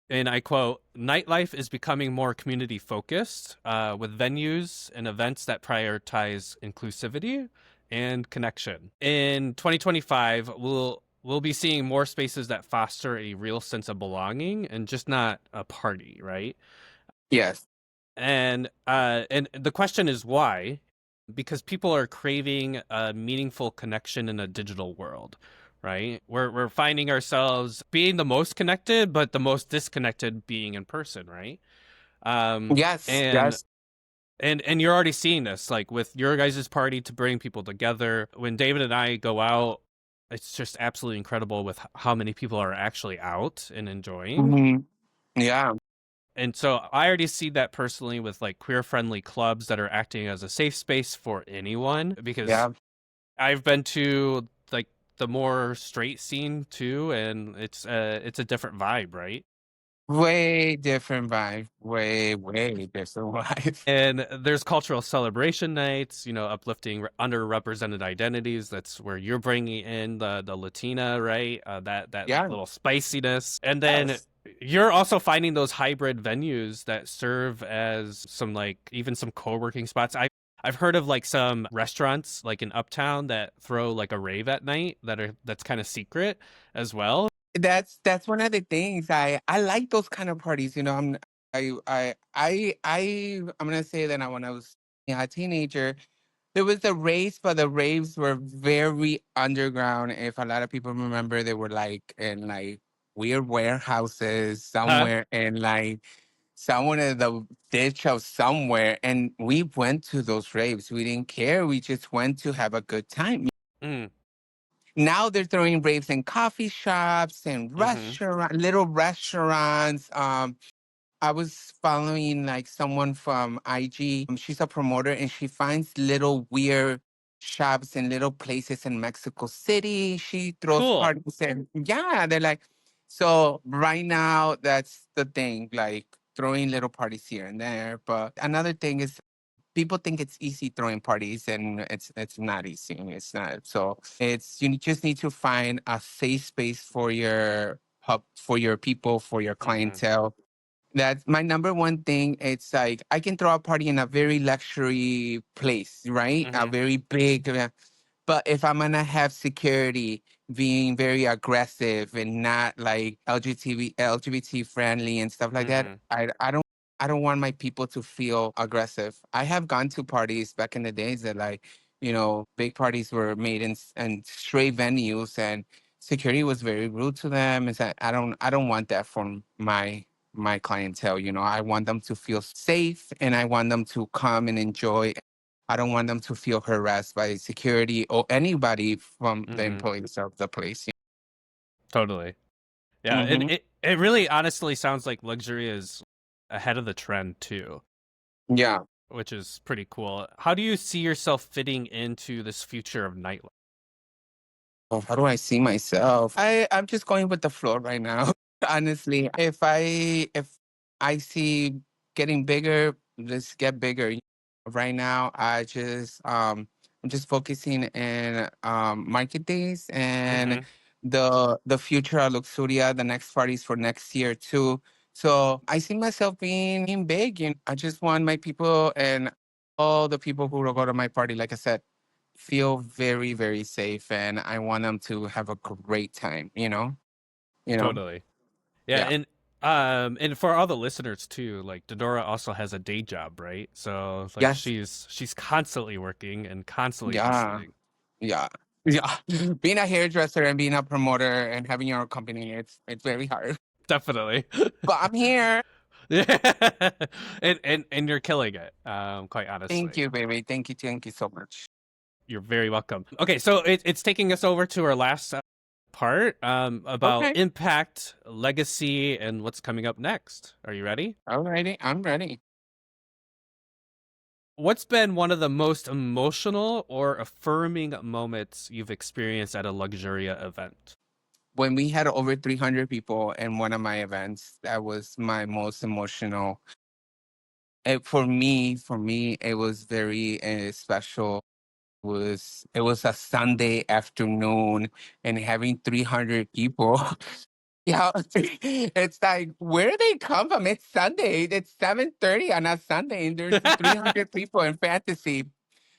And I quote, nightlife is becoming more community focused, with venues and events that prioritize inclusivity and connection. In 2025, we'll be seeing more spaces that foster a real sense of belonging and just not a party, right? Yes. And the question is why? Because people are craving a meaningful connection in a digital world, right? We're finding ourselves being the most connected, but the most disconnected being in person, right? Um, Yes. and Yes. and you're already seeing this, like with your guys' party to bring people together. When David and I go out, it's just absolutely incredible with how many people are actually out and enjoying. Hmm. Yeah. And so I already see that personally with like queer friendly clubs that are acting as a safe space for anyone because Yeah. I've been to like the more straight scene too, and it's a different vibe, right? Way different vibe. Way different vibe. And there's cultural celebration nights, uplifting underrepresented identities. That's where you're bringing in the Latina, right? That Yeah. little spiciness, and then Yes. you're also finding those hybrid venues that serve as some like even some co-working spots. I've heard of like some restaurants like in Uptown that throw like a rave at night that's kind of secret as well. That's one of the things I like those kind of parties. I'm gonna say that when I was a teenager, there was the raves, but the raves were very underground. If a lot of people remember, they were like in like weird warehouses Huh? somewhere in like someone in the ditch of somewhere, and we went to those raves. We didn't care. We just went to have a good time. Mm, Now they're throwing raves in coffee shops and mm-hmm. little restaurants. I was following like someone from IG. She's a promoter and she finds little weird shops and little places in Mexico City. She throws Cool. parties and yeah, they're like, so right now that's the thing, like throwing little parties here and there. But another thing is people think it's easy throwing parties and it's not easy. It's not. So it's you just need to find a safe space for your people, for your Mm-hmm. clientele, That's my number one thing. It's like I can throw a party in a very luxury place, right? A Mm-hmm. very big, but if I'm gonna have security being very aggressive and not like LGBT friendly and stuff like that, Mm-hmm. I don't want my people to feel aggressive. I have gone to parties back in the days that like, big parties were made in straight venues and security was very rude to them. It's that I don't want that from my clientele. I want them to feel safe and I want them to come and enjoy. I don't want them to feel harassed by security or anybody from the Mm-hmm. employees of the place. Totally. Yeah, and Mm-hmm. it really honestly sounds like Luxuria is ahead of the trend too, Yeah. which is pretty cool. How do you see yourself fitting into this future of nightlife? Oh, how do I see myself? I'm just going with the flow right now. Honestly, if I see getting bigger, let's get bigger. Right now, I'm just focusing in market days and Mm-hmm. the future of Luxuria, the next parties for next year too. So I see myself being big. I just want my people and all the people who will go to my party, like I said, feel very, very safe, and I want them to have a great time, you know? Totally. Yeah, Yeah. and for all the listeners too, like Dinora also has a day job, right? So it's like Yes. she's constantly working and constantly Yeah. hustling. Yeah. Yeah. Being a hairdresser and being a promoter and having your own company, it's very hard. Definitely. But I'm here. Yeah. And you're killing it. Quite Thank honestly. you, baby. Thank you so much. You're very welcome. Okay, so it's taking us over to our last part about Okay. impact, legacy, and what's coming up next. Are you ready? Alrighty. I'm ready. What's been one of the most emotional or affirming moments you've experienced at a Luxuria event? When we had over 300 people in one of my events, that was my most emotional. For me, it was very special. It was a Sunday afternoon and having 300 people. Yeah, it's like where do they come from? It's Sunday. It's 7:30 on a Sunday, and there's 300 people in fantasy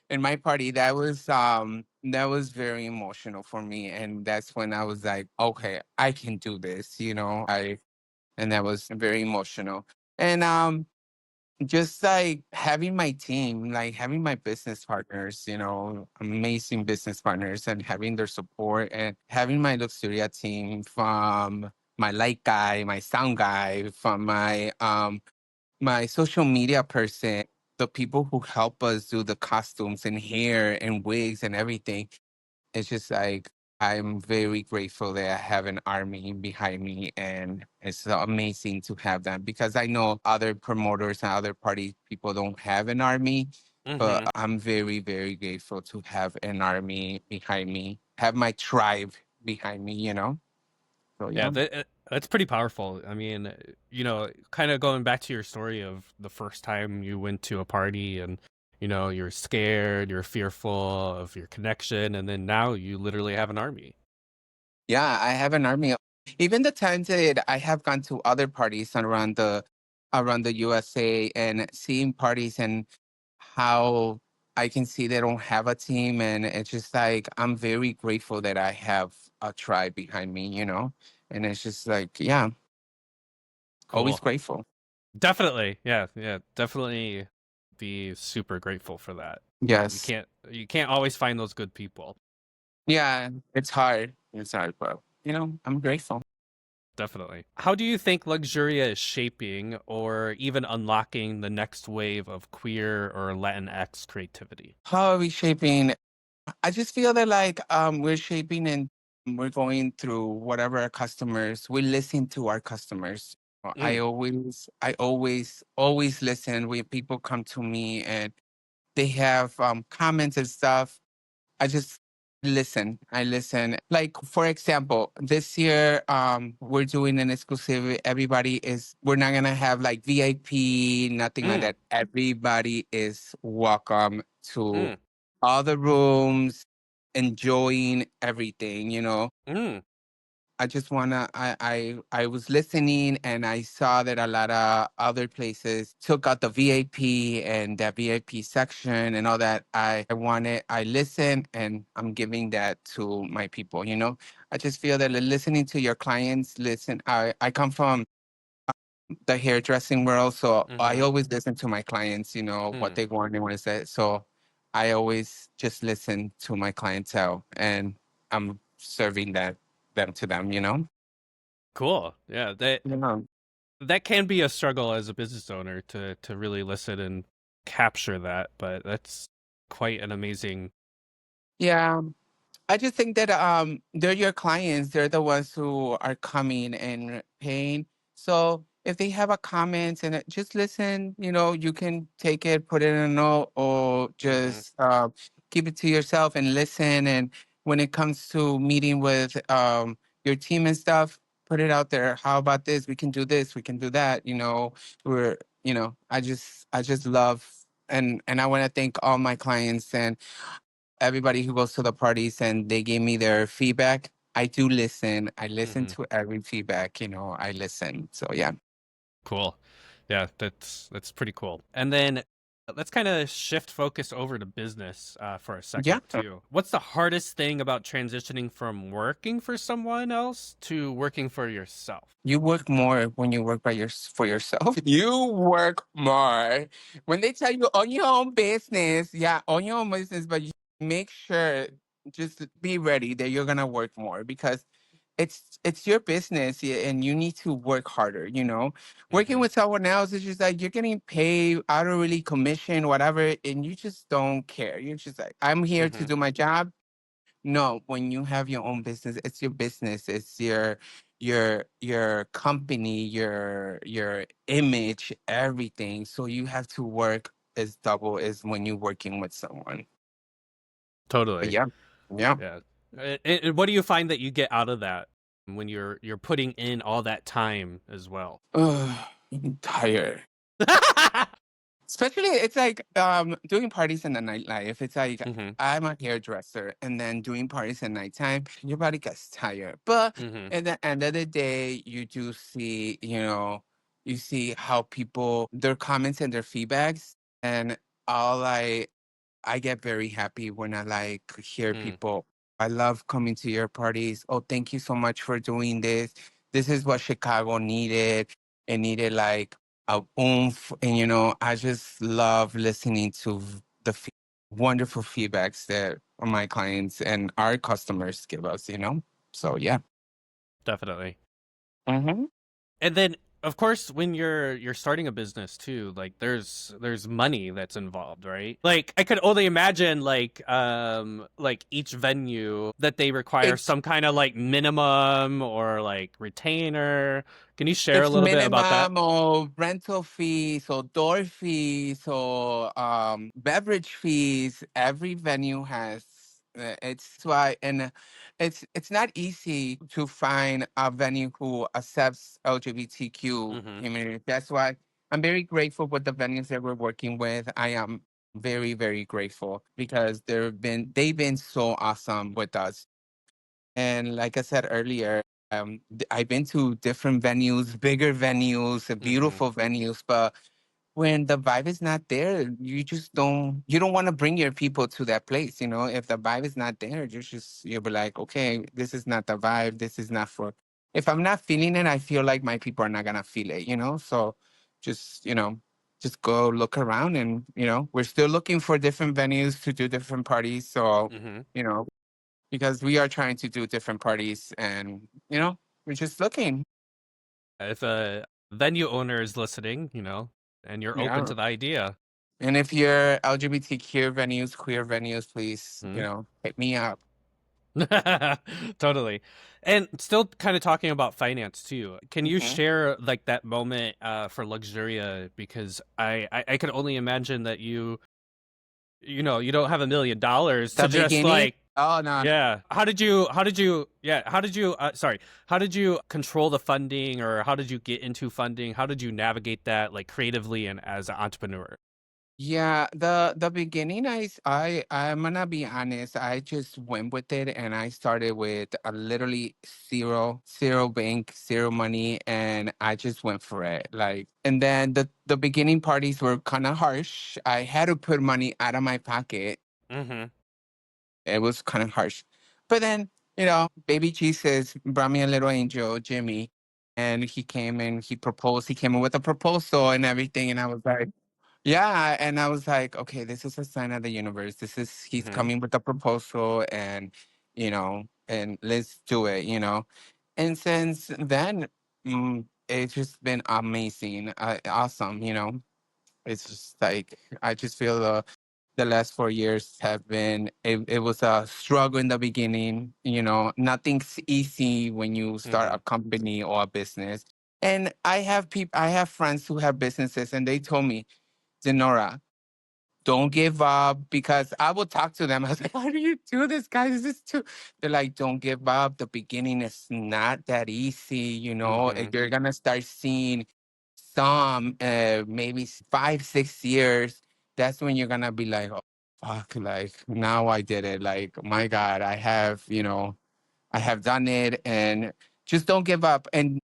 in my party. That was very emotional for me, and that's when I was like, okay, I can do this. And that was very emotional. And just like having my team, like having my business partners, amazing business partners and having their support and having my Luxuria team from my light guy, my sound guy, from my social media person, the people who help us do the costumes and hair and wigs and everything. It's just like I'm very grateful that I have an army behind me, and it's amazing to have them because I know other promoters and other party people don't have an army, but Mm-hmm. I'm very, very grateful to have an army behind me, have my tribe behind me. So Yeah, yeah. that's pretty powerful. I mean, kind of going back to your story of the first time you went to a party and, you're scared, you're fearful of your connection, and then now you literally have an army. Yeah, I have an army. Even the times that I have gone to other parties around the USA and seeing parties and how I can see they don't have a team, and it's just like I'm very grateful that I have a tribe behind me. And it's just like, yeah, always Cool. grateful. Definitely. Yeah, yeah, definitely be super grateful for that. You Yes. can't always find those good people. Yeah, it's hard. It's hard, but I'm grateful. Definitely. How do you think Luxuria is shaping or even unlocking the next wave of queer or Latinx creativity? How are we shaping? I just feel that like we're shaping and we're going through whatever our customers. We listen to our customers. I Mm, always, I always, always listen when people come to me and they have comments and stuff. I just listen. I listen. Like for example, this year we're doing an exclusive. We're not gonna have like VIP, nothing like mm, that. Everybody is welcome to mm, all the rooms, enjoying everything. mm. I just wanna I was listening and I saw that a lot of other places took out the VIP and that VIP section and all that. I listened and I'm giving that to my people, you know. I just feel that listening to your clients, I come from the hairdressing world, so I Mm-hmm. always listen to my clients, you know, what Hmm. they want and what is it. So I always just listen to my clientele and I'm serving them to them, you know? Cool. Yeah, You know. that can be a struggle as a business owner to really listen and capture that, but that's quite an amazing. Yeah. I just think that they're your clients. They're the ones who are coming and paying. So if they have a comment and just listen, you know, you can take it, put it in a note, or Mm-hmm. just keep it to yourself and listen. And when it comes to meeting with your team and stuff, put it out there. How about this? We can do this. We can do that. You know, I just love and I want to thank all my clients and everybody who goes to the parties and they gave me their feedback. I do listen. I listen Mm-hmm. to every feedback, you know, I listen. So yeah. Cool. Yeah, that's pretty cool. And then let's kind of shift focus over to business for a Yeah. second too. What's the hardest thing about transitioning from working for someone else to working for yourself? You work more when you work for yourself. You work more. When they tell you own your own business, yeah, own your own business, but you make sure just be ready that you're gonna work more because it's your business and you need to work harder, you know. Working Mm-hmm. with someone else is just like you're getting paid hourly commission, whatever, and you just don't care. You're just like, I'm here to Mm-hmm. do my job. No, when you have your own business, it's your business. It's your company, your image, everything. So you have to work as double as when you're working with someone. But Totally. yeah, yeah. Yeah. And what do you find that you get out of that when you're putting in all that time as well? Ugh, I'm tired. Especially, it's like doing parties in the nightlife. It's like Mm-hmm. I'm a hairdresser, and then doing parties at nighttime, your body gets tired. But Mm-hmm. at the end of the day, you do see, you know, you see how people their comments and their feedbacks, and all I get very happy when I like hear Mm. people. I love coming to your parties. Oh, thank you so much for doing this. This is what Chicago needed. It needed like a oomph. And, you know, I just love listening to wonderful feedbacks that my clients and our customers give us, you know? So, yeah. Definitely. Hmm. And then of course when you're starting a business too, like there's money that's involved, right? Like I could only imagine like each venue that they require It's some kind of like minimum or like retainer. Can you share a It's little bit about that? minimum or rental fees or door fees or beverage fees. Every venue has. It's why, and it's not easy to find a venue who accepts LGBTQ Mhm. community. That's why I'm very grateful with the venues that we're working with. I am very grateful because they've been so awesome with us. And like I said earlier, I've been to different venues, bigger venues, Mhm. beautiful venues, but when the vibe is not there, you don't want to bring your people to that place. You know, if the vibe is not there, you'll be like, okay, this is not the vibe. This is not for, if I'm not feeling it, I feel like my people are not going to feel it, you know? So just, you know, just go look around and, you know, we're still looking for different venues to do different parties. So, Mhm. you know, because we are trying to do different parties and, you know, we're just looking. If a venue owner is listening, and you're open Yeah. to the idea. And if you're LGBTQ venues, queer venues, please, you Mhm. know, hit me up. Totally. And still kind of talking about finance too. Can you Mhm. share like that moment for Luxuria? Because I could only imagine that you don't have $1 million to The just beginning? like, Oh, no. yeah. How did you control the funding, or how did you get into funding? How did you navigate that like creatively and as an entrepreneur? Yeah, the beginning, I'm gonna be honest. I just went with it, and I started with a literally zero bank, zero money, and I just went for it. Like, and then the beginning parties were kind of harsh. I had to put money out of my pocket. Mm-hmm. It was kind of harsh, but then baby Jesus brought me a little angel, Jimmy, and he came and he proposed. He came in with a proposal and everything, and I was like. Yeah, and I was like, okay, this is a sign of the universe. He's Mm-hmm. coming with a proposal and let's do it. And since then, it's just been amazing, awesome. It's just like, I just feel the last 4 years have been, it was a struggle in the beginning. Nothing's easy when you start Mm-hmm. a company or a business. And I have friends who have businesses and they told me, Denora, don't give up because I will talk to them. I was like, how do you do this, guys? This is too. They're like, don't give up. The beginning is not that easy. Mm-hmm. You're going to start seeing some, maybe 5, 6 years. That's when you're going to be like, oh, fuck, like now I did it. Like, my God, I have done it and just don't give up. And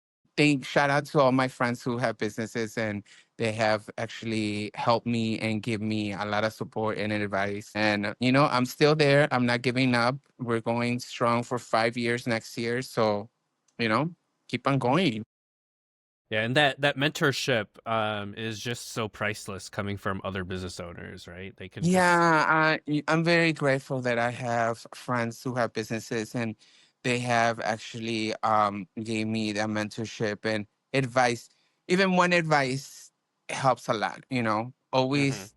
shout out to all my friends who have businesses and they have actually helped me and give me a lot of support and advice. And, I'm still there. I'm not giving up. We're going strong for 5 years next year. So, you know, keep on going. Yeah, and that mentorship is just so priceless coming from other business owners, right? They can just Yeah, I'm very grateful that I have friends who have businesses and they have actually gave me that mentorship and advice. Even one advice helps a lot. Mm-hmm. Always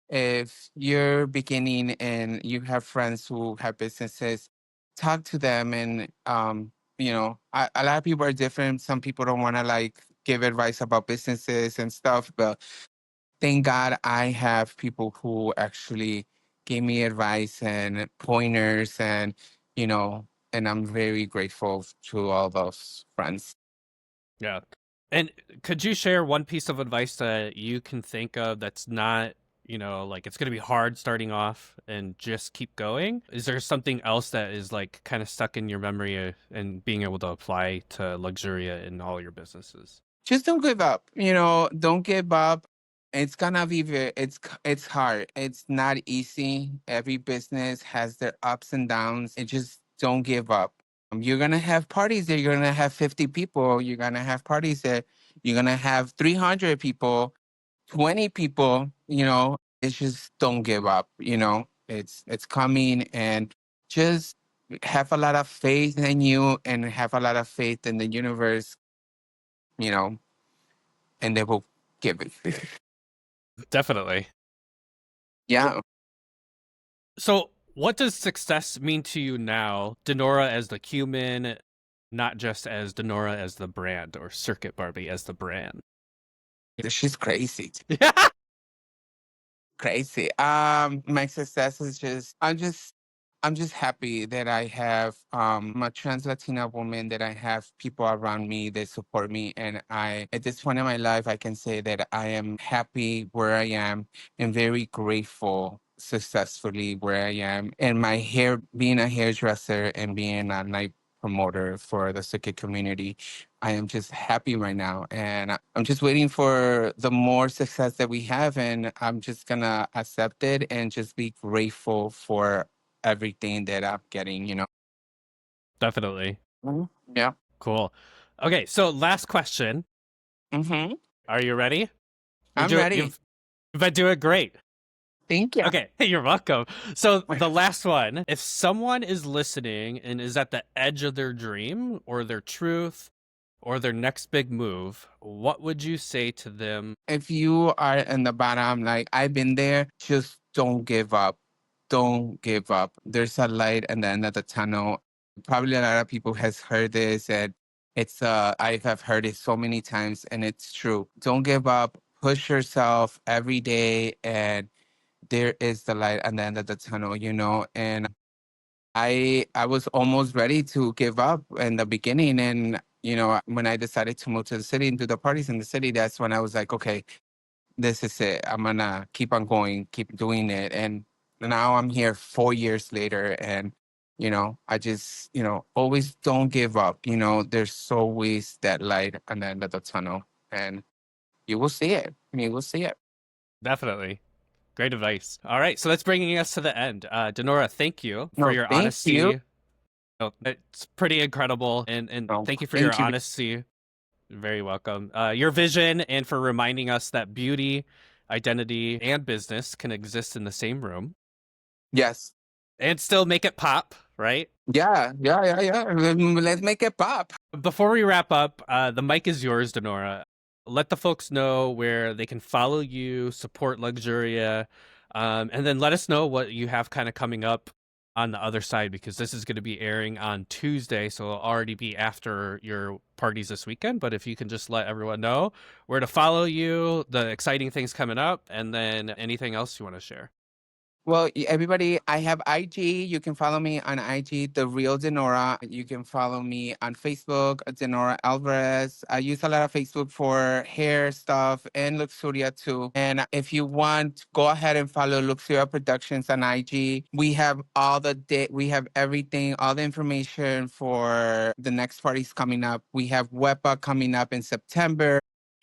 if you're beginning and you have friends who have businesses, talk to them and a lot of people are different. Some people don't want to like give advice about businesses and stuff, but thank God I have people who actually gave me advice and pointers and I'm very grateful to all those friends. Yeah. And could you share one piece of advice that you can think of that's not, like it's going to be hard starting off and just keep going? Is there something else that is like kind of stuck in your memory and being able to apply to Luxuria in all your businesses? Just don't give up. Don't give up. It's gonna be it's hard. It's not easy. Every business has their ups and downs. It just don't give up. You're gonna have parties that you're gonna have 50 people. You're gonna have parties that you're gonna have 300 people, 20 people. It's just don't give up. It's coming and just have a lot of faith in you and have a lot of faith in the universe. You know, and they will give it. Definitely. Yeah. So, what does success mean to you now, Denora as the human, not just as Denora as the brand or Circuit Barbie as the brand? She's crazy. Crazy. My success is I'm just happy that I have a trans Latina woman, that I have people around me that support me. And at this point in my life, I can say that I am happy where I am and very grateful successfully where I am. And my hair being a hairdresser and being a night promoter for the Circuit community, I am just happy right now. And I'm just waiting for the more success that we have. And I'm just gonna accept it and just be grateful for everything that I'm getting. Definitely. Mhm. Yeah. Cool. Okay, so last question. Mm-hmm. Are you ready? I'm ready. You've been doing great. Thank you. Okay, you're welcome. So the last one, if someone is listening and is at the edge of their dream or their truth or their next big move, what would you say to them? If you are in the bottom, like I've been there, just don't give up. Don't give up. There's a light at the end of the tunnel. Probably a lot of people has heard this and I have heard it so many times and it's true. Don't give up. Push yourself every day and there is the light at the end of the tunnel. And I was almost ready to give up in the beginning. And when I decided to move to the city and do the parties in the city, that's when I was like, okay, this is it. I'm gonna keep on going, keep doing it. And now I'm here 4 years later, and I just, always don't give up. There's always that light at the end of the tunnel, and you will see it. You will see it. Definitely. Great advice. All right, so that's bringing us to the end. Denora, thank you for No, your thank you. honesty. Oh, it's pretty incredible, and No, thank you for your thank you. honesty. You're very welcome. Your vision, and for reminding us that beauty, identity, and business can exist in the same room Yes. and still make it pop, right? Yeah. Let's make it pop. Before we wrap up, the mic is yours, Denora. Let the folks know where they can follow you, support Luxuria, and then let us know what you have kind of coming up on the other side, because this is going to be airing on Tuesday, so it'll already be after your parties this weekend. But if you can just let everyone know where to follow you, the exciting things coming up, and then anything else you want to share. Well, everybody, I have IG. You can follow me on IG, The Real Dinora. You can follow me on Facebook, Denora Alvarez. I use a lot of Facebook for hair stuff and Luxuria too. And if you want, go ahead and follow Luxuria Productions on IG. We have we have everything, all the information for the next parties coming up. We have WEPA coming up in September.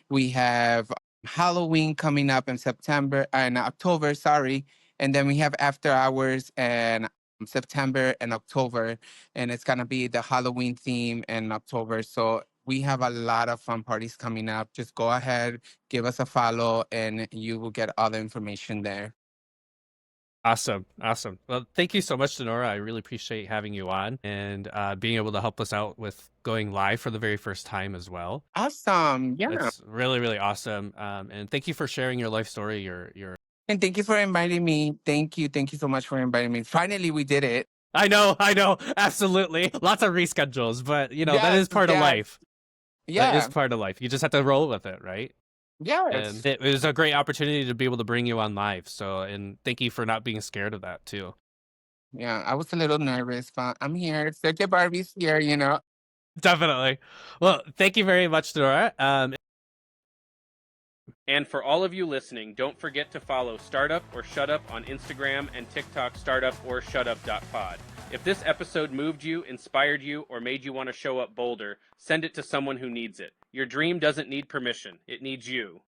We have Halloween coming up in October, sorry. And then we have after hours and September and October, and it's gonna be the Halloween theme in October. So we have a lot of fun parties coming up. Just go ahead, give us a follow, and you will get all the information there. Awesome. Well, thank you so much, Denora. I really appreciate having you on and being able to help us out with going live for the very first time as well. Awesome. Yeah. It's really, really awesome. And thank you for sharing your life story. Your And thank you for inviting me. Thank you. Thank you so much for inviting me. Finally, we did it. I know, absolutely. Lots of reschedules, but that is part of life. That is Yeah. part of life. You just have to roll with it, right? Yes. And it was a great opportunity to be able to bring you on live. So, and thank you for not being scared of that too. Yeah. I was a little nervous, but I'm here. Circuit Barbie's here. Definitely. Well, thank you very much, Dora. And for all of you listening, don't forget to follow Startup or Shut Up on Instagram and TikTok, Startup or Shutup.pod. If this episode moved you, inspired you, or made you want to show up bolder, send it to someone who needs it. Your dream doesn't need permission. It needs you.